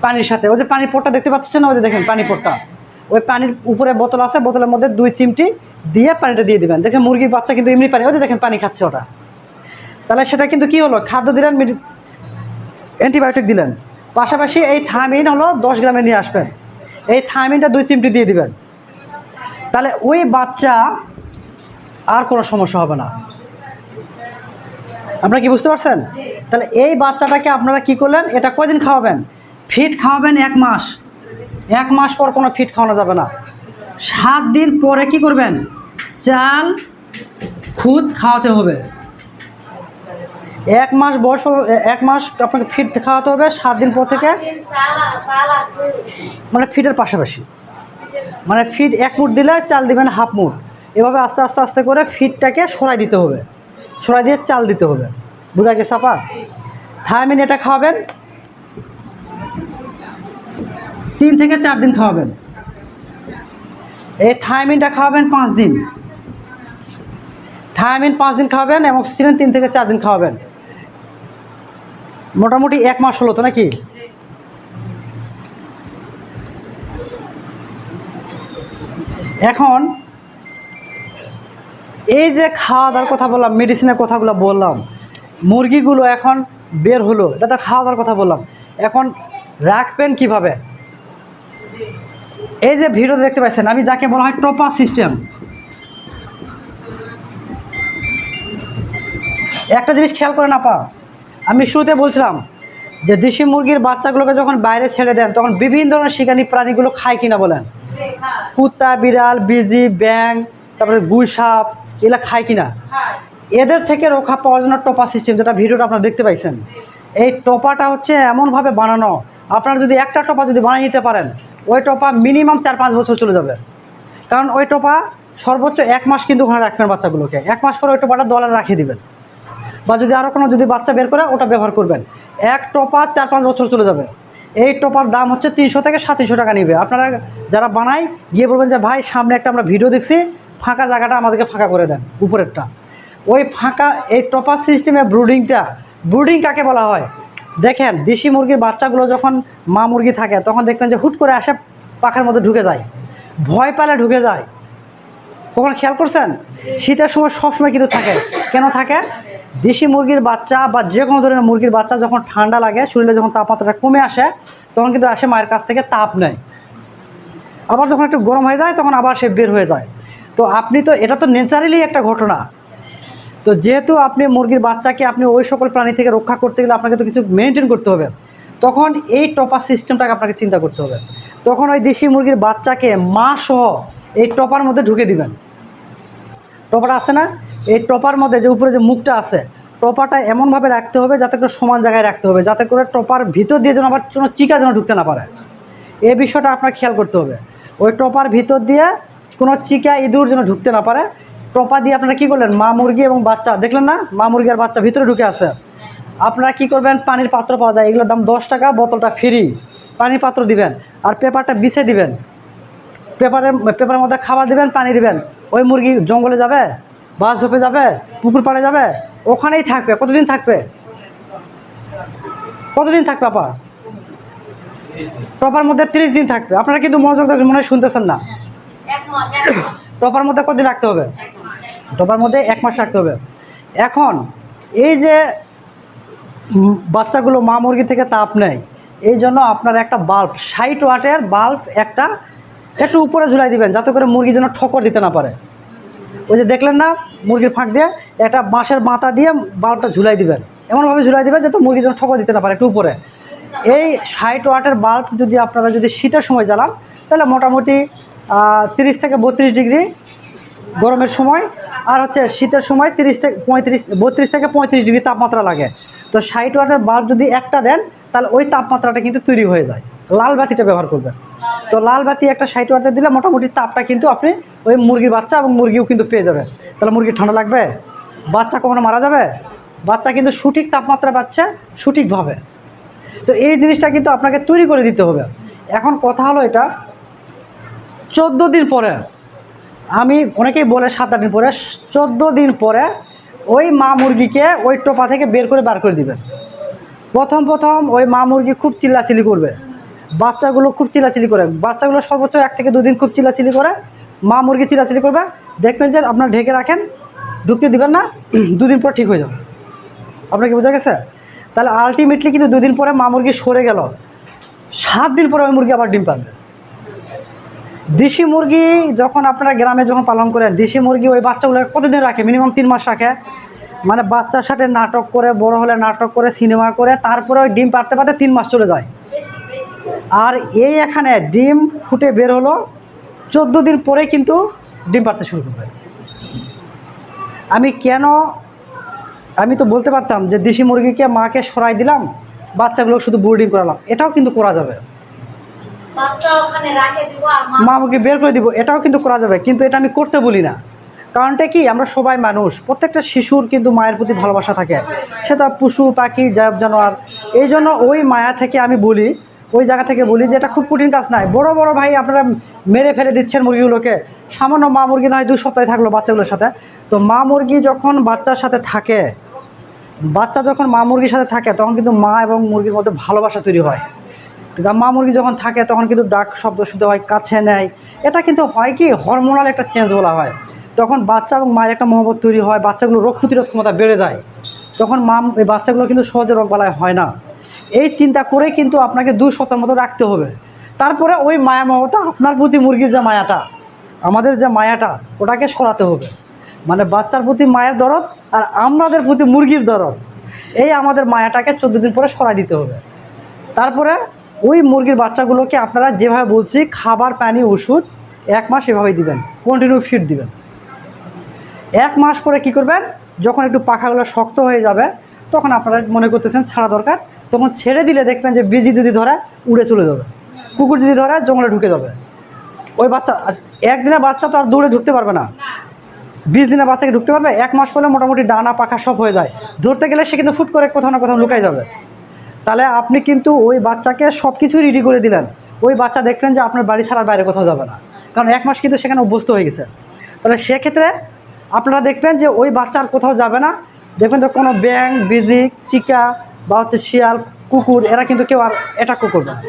পানির সাথে, ওই যে পানির পটটা দেখতে পাচ্ছেন না, ওই যে দেখেন পানির পটটা, ওই পানির উপরে বোতল আছে, বোতলের মধ্যে 2 চিমটি দিয়ে পানিটা দিয়ে দিবেন। দেখেন মুরগির বাচ্চা কিন্তু এমনি পানি, ওই যে দেখেন পানি খাচ্ছে ওটা। তাহলে সেটা কিন্তু কি হলো, খাদ্য দিলেন, অ্যান্টিবায়োটিক দিলেন, পাশাপাশি এই থায়ামিন হলো 10 গ্রামে নিয়ে আসবেন। এই থাইমিনটা 2 চিমটি দিয়ে দিবেন, তাহলে ওই বাচ্চা আর কোনো সমস্যা হবে না। আপনারা কি বুঝতে পারছেন? তাহলে এই বাচ্চাটাকে আপনারা কি করলেন, এটা কয়দিন খাওয়াবেন? ফিড খাওয়াবেন 1 মাস। 1 মাস পর কোনো ফিড খাওয়ানো যাবে না। 7 দিন পরে কি করবেন, চাল খুদ খাওয়াতে হবে। 1 মাস বয়স, 1 মাস আপনাকে ফিড খাওয়াতে হবে। 7 দিন পর থেকে মানে ফিডের পাশাপাশি, মানে ফিড 1 মুঠ দিলে চাল দিবেন হাফ মুঠ। এভাবে আস্তে আস্তে আস্তে করে ফিডটাকে সরাই দিতে হবে, সরাই দিয়ে চাল দিতে হবে। বুঝা গেছে আপা? থাইমিন এটা খাওয়াবেন 3 থেকে 4 দিন খাওয়াবেন। এই থাইমিনটা খাওয়াবেন 5 দিন। থাইমিন 5 দিন খাওয়াবেন এবং সিলেন 3 থেকে 4 দিন খাওয়াবেন। মোটামুটি 1 মাস হলো তো নাকি? এখন এই যে খাওয়া দাওয়ার কথা বললাম, মেডিসিনের কথাগুলো বললাম, মুরগিগুলো এখন বের হলো, এটা তো খাওয়া দাওয়ার কথা বললাম। এখন রাখবেন কিভাবে? এই যে ভিডিও দেখতে পাচ্ছেন, আমি যাকে বলা হয় টপার সিস্টেম। একটা জিনিস খেয়াল করে না পা, আমি শুরুতে বলছিলাম যে দেশি মুরগির বাচ্চাগুলোকে যখন বাইরে ছেড়ে দেন তখন বিভিন্ন ধরনের শিকারী প্রাণীগুলো খায় কিনা বলেন? কুত্তা, বিড়াল, বিজি, ব্যাং, তারপরে গুই সাপ, এগুলা খায় কিনা? এদের থেকে রক্ষা পাওয়ার জন্য টপা সিস্টেম, যেটা ভিডিওটা আপনারা দেখতে পাইছেন, এই টপাটা হচ্ছে এমনভাবে বানানো, আপনারা যদি একটা টপা যদি বানিয়ে নিতে পারেন, ওই টপা মিনিমাম 4-5 বছর চলে যাবে। কারণ ওই টপা সর্বোচ্চ 1 মাস কিন্তু ওখানে রাখবেন বাচ্চাগুলোকে। 1 মাস পরে ওই টপাটা দলে রাখিয়ে দিবেন, বা যদি আরও কোনো যদি বাচ্চা বের করে ওটা ব্যবহার করবেন। এক টপা 4-5 বছর চলে যাবে। এই টপার দাম হচ্ছে 300 থেকে 700 টাকা নিবে। আপনারা যারা বানায় গিয়ে বলবেন যে ভাই সামনে একটা আমরা ভিডিও দেখছি, ফাঁকা জায়গাটা আমাদেরকে ফাঁকা করে দেন, উপরেরটা। ওই ফাঁকা এই টপার সিস্টেমে ব্রুডিং কাকে বলা হয়? দেখেন দেশি মুরগির বাচ্চাগুলো যখন মা মুরগি থাকে তখন দেখবেন যে হুট করে আসে পাখার মধ্যে ঢুকে যায়, ভয় পেলে ঢুকে যায়। কখন খেয়াল করছেন? শীতের সময় সবসময় কিন্তু থাকে। কেন থাকে? দেশি মুরগির বাচ্চা বা যে কোনো ধরনের মুরগির বাচ্চা যখন ঠান্ডা লাগে, শরীরে যখন তাপমাত্রাটা কমে আসে, তখন কিন্তু আসে মায়ের কাছ থেকে তাপ নেয়। আবার যখন একটু গরম হয়ে যায় তখন আবার সে বের হয়ে যায়। তো আপনি তো এটা তো ন্যাচারালি একটা ঘটনা। তো যেহেতু আপনি মুরগির বাচ্চাকে আপনি ওই সকল প্রাণী থেকে রক্ষা করতে গেলে আপনাকে তো কিছু মেনটেন করতে হবে। তখন এই টপার সিস্টেমটাকে আপনাকে চিন্তা করতে হবে। তখন ওই দেশি মুরগির বাচ্চাকে মা সহ এই টপার মধ্যে ঢুকে দিবেন। টপার আছে না, এই টপার মধ্যে যে উপরে যে মুখটা আছে, টপারটা এমনভাবে রাখতে হবে যাতে করে সমান জায়গায় রাখতে হবে, যাতে করে টপার ভিতর দিয়ে যেন আবার কোনো চিকা যেন ঢুকতে না পারে। এই বিষয়টা আপনার খেয়াল করতে হবে। ওই টপার ভিতর দিয়ে কোনো চিকা ইঁদুর যেন ঢুকতে না পারে। টপা দিয়ে আপনারা কী করলেন, মা মুরগি এবং বাচ্চা দেখলেন না, মা মুরগি আর বাচ্চা ভিতরে ঢুকে আছে। আপনারা কী করবেন, পানির পাত্র পাওয়া যায়, এগুলোর দাম 10 টাকা, বোতলটা ফ্রি। পানির পাত্র দিবেন আর পেপারটা বিছিয়ে দিবেন। পেপারের মধ্যে খাবার দিবেন, পানি দিবেন। ওই মুরগি জঙ্গলে যাবে, বাস ঝোপে যাবে, পুকুর পাড়ে যাবে, ওখানেই থাকবে। কতদিন থাকবে? কতদিন থাকবে আপা? টপার মধ্যে 30 দিন থাকবে। আপনারা কিন্তু মনোযোগ দিয়ে মনে হয় শুনতেছেন না। টপার মধ্যে কতদিন রাখতে হবে? টপার মধ্যে 1 মাস রাখতে হবে। এখন এই যে বাচ্চাগুলো মা মুরগি থেকে তাপ নেয়, এই জন্য আপনার একটা বাল্ব, 60 ওয়াটের বাল্ব একটা একটু উপরে ঝুলাই দিবেন, যাতে করে মুরগি যেন ঠোকর দিতে না পারে। ওই যে দেখলেন না মুরগির ফাঁক দিয়ে একটা বাঁশের মাথা দিয়ে বাল্বটা ঝুলাই দিবেন, এমনভাবে ঝুলাই দিবেন যাতে মুরগি যেন ঠোকর দিতে না পারে, একটু উপরে। এই 60 ওয়াটের বাল্ব যদি আপনারা যদি শীতের সময় জ্বালান, তাহলে মোটামুটি 30 থেকে 32 ডিগ্রি গরমের সময়, আর হচ্ছে শীতের সময় 32 থেকে 35 ডিগ্রি তাপমাত্রা লাগে। তো 60 ওয়াটের বাল্ব যদি একটা দেন, তাহলে ওই তাপমাত্রাটা কিন্তু তৈরি হয়ে যায়। লাল বাতিটা ব্যবহার করবেন। তো লাল বাতি একটা 60 ওয়াটের দিলে মোটামুটি তাপটা কিন্তু আপনি ওই মুরগির বাচ্চা এবং মুরগিও কিন্তু পেয়ে যাবে। তাহলে মুরগির ঠান্ডা লাগবে? বাচ্চা কখনো মারা যাবে? বাচ্চা কিন্তু সঠিক তাপমাত্রা পাচ্ছে সঠিকভাবে। তো এই জিনিসটা কিন্তু আপনাকে তৈরি করে দিতে হবে। এখন কথা হলো এটা 14 দিন পরে, আমি অনেকেই বলে 7-8 দিন পরে, 14 দিন পরে ওই মা মুরগিকে ওই টোপা থেকে বের করে দিবেন। প্রথম ওই মা মুরগি খুব চিল্লাচিল্লি করবে, বাচ্চাগুলো খুব চিল্লাচিল্লি করে। বাচ্চাগুলো সর্বোচ্চ 1 থেকে 2 দিন খুব চিল্লাচিল্লি করে, মা মুরগি চিল্লাচিল্লি করবে। দেখবেন যে আপনার ঢেকে রাখেন, ঢুকতে দিবেন না, 2 দিন পর ঠিক হয়ে যাবে। আপনার কি বোঝা গেছে? তাহলে আলটিমেটলি কিন্তু 2 দিন পরে মা মুরগি সরে গেল, 7 দিন পরে ওই মুরগি আবার ডিম পারবে। দেশি মুরগি যখন আপনারা গ্রামে যখন পালন করেন, দেশি মুরগি ওই বাচ্চাগুলো কতদিন রাখে? মিনিমাম 3 মাস রাখে। মানে বাচ্চার সাথে নাটক করে, বড় হলে নাটক করে, সিনেমা করে, তারপরে ওই ডিম পাড়তে পারতে 3 মাস চলে যায়। আর এই এখানে ডিম ফুটে বের হলো 14 দিন পরে কিন্তু ডিম পাড়তে শুরু করবে। আমি তো বলতে পারতাম যে দেশি মুরগিকে মাকে সরাই দিলাম, বাচ্চাগুলো শুধু বোর্ডিং করালাম, এটাও কিন্তু করা যাবে। মা মুরগি বের করে দিব, এটাও কিন্তু করা যাবে, কিন্তু এটা আমি করতে বলি না। কারণটা কি, আমরা সবাই মানুষ, প্রত্যেকটা শিশুর কিন্তু মায়ের প্রতি ভালোবাসা থাকে, সেটা পশু পাখি জানোয়ার। এই জন্য ওই মায়া থেকে আমি বলি, ওই জায়গা থেকে বলি যে এটা খুব কঠিন কাজ নয়। বড় বড় ভাই আপনারা মেরে ফেলে দিচ্ছেন মুরগিগুলোকে, সামান্য মা মুরগি নয় 2 সপ্তাহে থাকলো বাচ্চাগুলোর সাথে। তো মা মুরগি যখন বাচ্চার সাথে থাকে, বাচ্চা যখন মা মুরগির সাথে থাকে, তখন কিন্তু মা এবং মুরগির মধ্যে ভালোবাসা তৈরি হয়। মা মুরগি যখন থাকে তখন কিন্তু ডাক শব্দ শুনতে হয়, কাছে নেয়। এটা কিন্তু হয় কি, হরমোনাল একটা চেঞ্জ বলা হয়। তখন বাচ্চা এবং মায়ের একটা মহব্বত তৈরি হয়, বাচ্চাগুলো রোগ প্রতিরোধ ক্ষমতা বেড়ে যায়। তখন এই বাচ্চাগুলো কিন্তু সহজে রোগ বালাই হয় না। এই চিন্তা করে কিন্তু আপনাকে 2 সপ্তাহের মতো রাখতে হবে। তারপরে ওই মায়া মমতা, আপনার প্রতি মুরগির যে মায়াটা, আমাদের যে মায়াটা, ওটাকে সরাতে হবে। মানে বাচ্চার প্রতি মায়ের দরদ আর আমাদের প্রতি মুরগির দরদ, এই আমাদের মায়াটাকে 14 দিন পরে সরাই দিতে হবে। তারপরে ওই মুরগির বাচ্চাগুলোকে আপনারা যেভাবে বলছি, খাবার, পানি, ওষুধ 1 মাস এভাবেই দিবেন, কন্টিনিউ ফিড দিবেন। 1 মাস পরে কি করবেন, যখন একটু পাখাগুলো শক্ত হয়ে যাবে, তখন আপনারা মনে করতেছেন ছাড়া দরকার, তখন ছেড়ে দিলে দেখবেন যে বিজি যদি ধরে উড়ে চলে যাবে, কুকুর যদি ধরে জঙ্গলে ঢুকে যাবে। ওই বাচ্চা, একদিনের বাচ্চা তো আর দৌড়ে ঢুকতে পারবে না, 20 দিনের বাচ্চাকে ঢুকতে পারবে। 1 মাস পরে মোটামুটি ডানা পাখা সব হয়ে যায়, ধরতে গেলে সে কিন্তু ফুট করে কোথাও না কোথাও লুকাই যাবে। তাহলে আপনি কিন্তু ওই বাচ্চাকে সব কিছুই রেডি করে দিলেন, ওই বাচ্চা দেখলেন যে আপনার বাড়ি ছাড়ার বাইরে কোথাও যাবে না, কারণ 1 মাস কিন্তু সেখানে অভ্যস্ত হয়ে গেছে। তাহলে সেক্ষেত্রে আপনারা দেখবেন যে ওই বাচ্চা আর কোথাও যাবে না। দেখবেন যে কোনো ব্যাং, বিজি, চিকা বা শিয়াল, কুকুর, এরা কিন্তু কেউ আর অ্যাটাকও করবে না।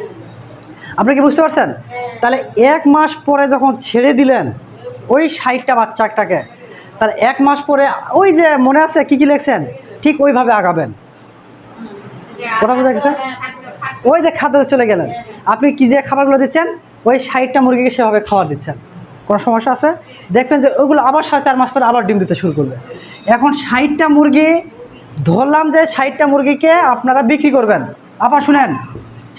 আপনি কি বুঝতে পারছেন? তাহলে 1 মাস পরে যখন ছেড়ে দিলেন ওই 60টা বাচ্চাটাকে, তাহলে 1 মাস পরে ওই যে মনে আছে কী কী লিখছেন, ঠিক ওইভাবে আগাবেন। কথা বোঝা গেছে? ওই যে খাদ্য চলে গেলেন, আপনি কি যে খাবারগুলো দিচ্ছেন, ওই 60টা মুরগিকে সেভাবে খাবার দিচ্ছেন। কোনো সমস্যা আছে? দেখবেন যে ওইগুলো আবার 4.5 মাস পরে আবার ডিম দিতে শুরু করবে। এখন 60টা মুরগি ধরলাম যে 60টা মুরগিকে আপনারা বিক্রি করবেন। আবার শুনেন,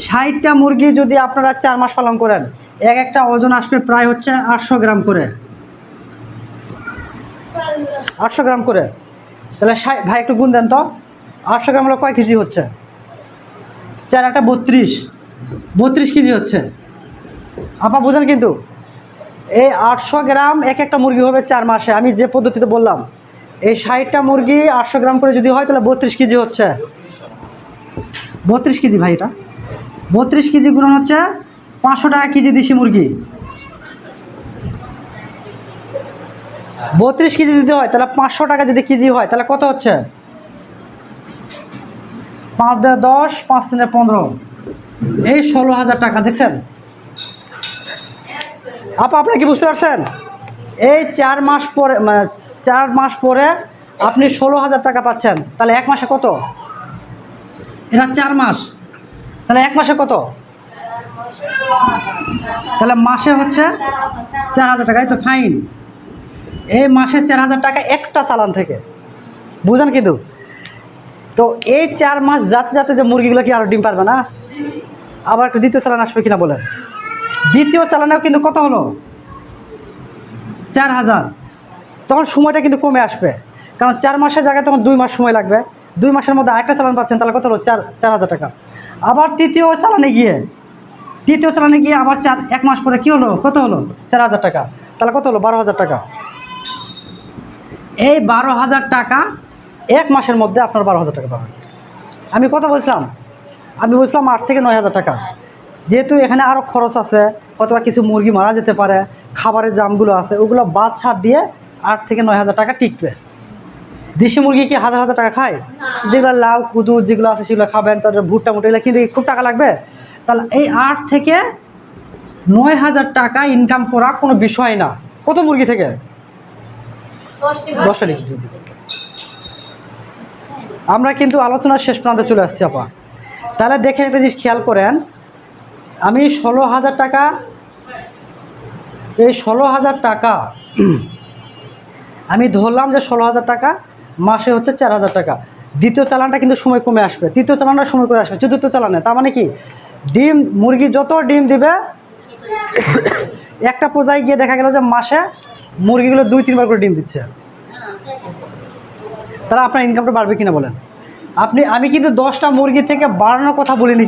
60টা মুরগি যদি আপনারা 4 মাস পালন করেন, একটা ওজন আসবে প্রায় হচ্ছে 800 গ্রাম করে। 800 গ্রাম করে, তাহলে ভাই একটু গুণ দেন তো, 800 গ্রাম হলো কয় কেজি হচ্ছে? 4 একটা 32 কেজি হচ্ছে। আপা বোঝেন কিন্তু, এই 800 গ্রাম একটা মুরগি হবে 4 মাসে। আমি যে পদ্ধতিতে বললাম, এই 60টা মুরগি 800 গ্রাম করে যদি হয়, তাহলে 32 কেজি হচ্ছে। 32 কেজি ভাই, এটা 32 কেজি গুণন হচ্ছে 500 টাকা কেজি দেশি মুরগি। 32 কেজি যদি হয়, তাহলে 500 টাকা যদি কেজি হয়, তাহলে কত হচ্ছে? 5 দিয়ে 10, 5 3 15, এই 16,000 টাকা। দেখছেন আপা, আপনি কি বুঝতে পারছেন? এই 4 মাস পরে, মানে 4 মাস পরে আপনি 16,000 টাকা পাচ্ছেন। তাহলে 1 মাসে কত? এটা 4 মাস, তাহলে 1 মাসে কত? তাহলে মাসে হচ্ছে 4,000 টাকা। এই তো ফাইন, এই মাসে 4,000 টাকা একটা চালান থেকে, বুঝেন কিন্তু। তো এই 4 মাস যাতে যাতে যে মুরগিগুলো কি আরও ডিম পারবে না? আবার একটা দ্বিতীয় চালান আসবে কিনা বলেন? দ্বিতীয় চালানেও কিন্তু কত হলো? 4,000। তখন সময়টা কিন্তু কমে আসবে, কারণ 4 মাসের জায়গায় তখন 2 মাস সময় লাগবে। 2 মাসের মধ্যে আরেকটা চালান পাচ্ছেন, তাহলে কত হলো? 4,000 টাকা। আবার তৃতীয় চালানে গিয়ে আবার 1 মাস পরে কী হলো? কত হলো? 4,000 টাকা। তাহলে কত হলো? 12,000 টাকা। এই 12,000 টাকা 1 মাসের মধ্যে আপনার 12,000 টাকা পাবেন। আমি কথা বলছিলাম, 8 থেকে 9,000 টাকা। যেহেতু এখানে আরও খরচ আছে, অথবা কিছু মুরগি মারা যেতে পারে, খাবারের জামগুলো আছে, ওগুলো বাদ ছাড় দিয়ে 8 থেকে 9,000 টাকা টিকবে। দেশি মুরগি কি হাজার হাজার টাকা খায়? যেগুলো লাউ কুদু যেগুলো আছে সেগুলো খাবেন, তারপরে ভুট্টা মুটা, এগুলো কিন্তু খুব টাকা লাগবে। তাহলে এই 8 থেকে 9,000 টাকা ইনকাম করা কোনো বিষয় না। কত মুরগি থেকে? 10টা লিখে। আমরা কিন্তু আলোচনার শেষ প্রান্তে চলে আসছি আপা। তাহলে দেখেন একটা জিনিস খেয়াল করেন, আমি 16,000 টাকা এই 16,000 টাকা আমি ধরলাম যে 16,000 টাকা, মাসে হচ্ছে 4,000 টাকা। দ্বিতীয় চালানটা কিন্তু সময় কমে আসবে, তৃতীয় চালানটা সময় করে আসবে, চতুর্থ চালানে। তার মানে কি, ডিম মুরগি যত ডিম দিবে, একটা পর্যায়ে গিয়ে দেখা গেল যে মাসে মুরগিগুলো 2-3 বার করে ডিম দিচ্ছে, তাহলে আপনার ইনকামটা বাড়বে কিনা বলেন? আমি কিন্তু 10টা মুরগি থেকে বাড়ানোর কথা বলিনি,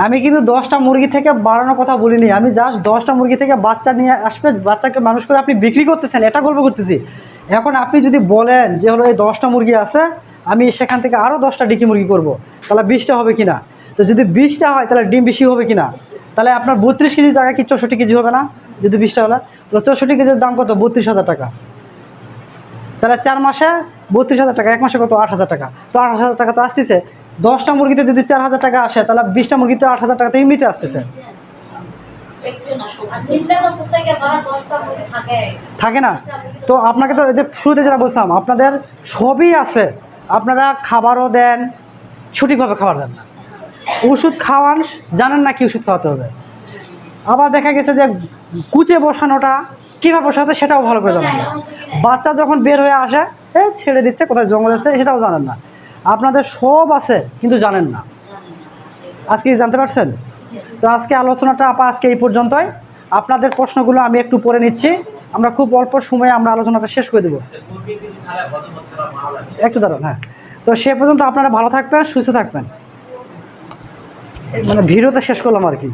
আমি কিন্তু 10টা মুরগি থেকে বাড়ানোর কথা বলিনি। আমি জাস্ট 10টা মুরগি থেকে বাচ্চা নিয়ে আসবে, বাচ্চাকে মানুষ করে আপনি বিক্রি করতেছেন, এটা গল্প করতেছি। এখন আপনি যদি বলেন যে হলো এই 10টা মুরগি আছে, আমি সেখান থেকে আরও 10টা ডিকি মুরগি করব, তাহলে 20টা হবে কিনা? তো যদি 20টা হয় তাহলে ডিম বেশি হবে কিনা? তাহলে আপনার 32 কেজি জায়গায় কি 64 কেজি হবে না? যদি 20টা হলে, তো 64 কেজির দাম কত? 32,000 টাকা। তাহলে 4 মাসে 32,000 টাকা, 1 মাসে কত? 8,000 টাকা। তো 8,000 টাকা তো আসতেছে। 10টা মুরগিতে যদি 4,000 টাকা আসে, তাহলে 20টা মুরগিতে 8,000 টাকা তো এমনিতে আসতেছে, থাকে না? তো আপনাকে তো যে শুরুতে যেটা বলছিলাম, আপনাদের সবই আছে, আপনারা খাবারও দেন, সঠিকভাবে খাবার দেন না, ওষুধ খাওয়ান, জানেন না কি ওষুধ খাওয়াতে হবে। আবার দেখা গেছে যে কুচে বসানোটা কীভাবে বসাতে সেটাও ভালো করে জানেন না। বাচ্চা যখন বের হয়ে আসে, ছেড়ে দিচ্ছে, কোথায় জঙ্গল আছে সেটাও জানেন না। আপনাদের সব আছে কিন্তু জানেন না। আজকে জানতে পারছেন? তো আজকে আলোচনাটা আজকে এই পর্যন্তই। আপনাদের প্রশ্নগুলো আমি একটু পরে নিচ্ছি, আমরা খুব অল্প সময়ে আমরা আলোচনাটা শেষ করে দেবো। একটু দাঁড়ান, হ্যাঁ। তো সে পর্যন্ত আপনারা ভালো থাকবেন, সুস্থ থাকবেন। মানে ভিডিওটা শেষ করলাম আর কি।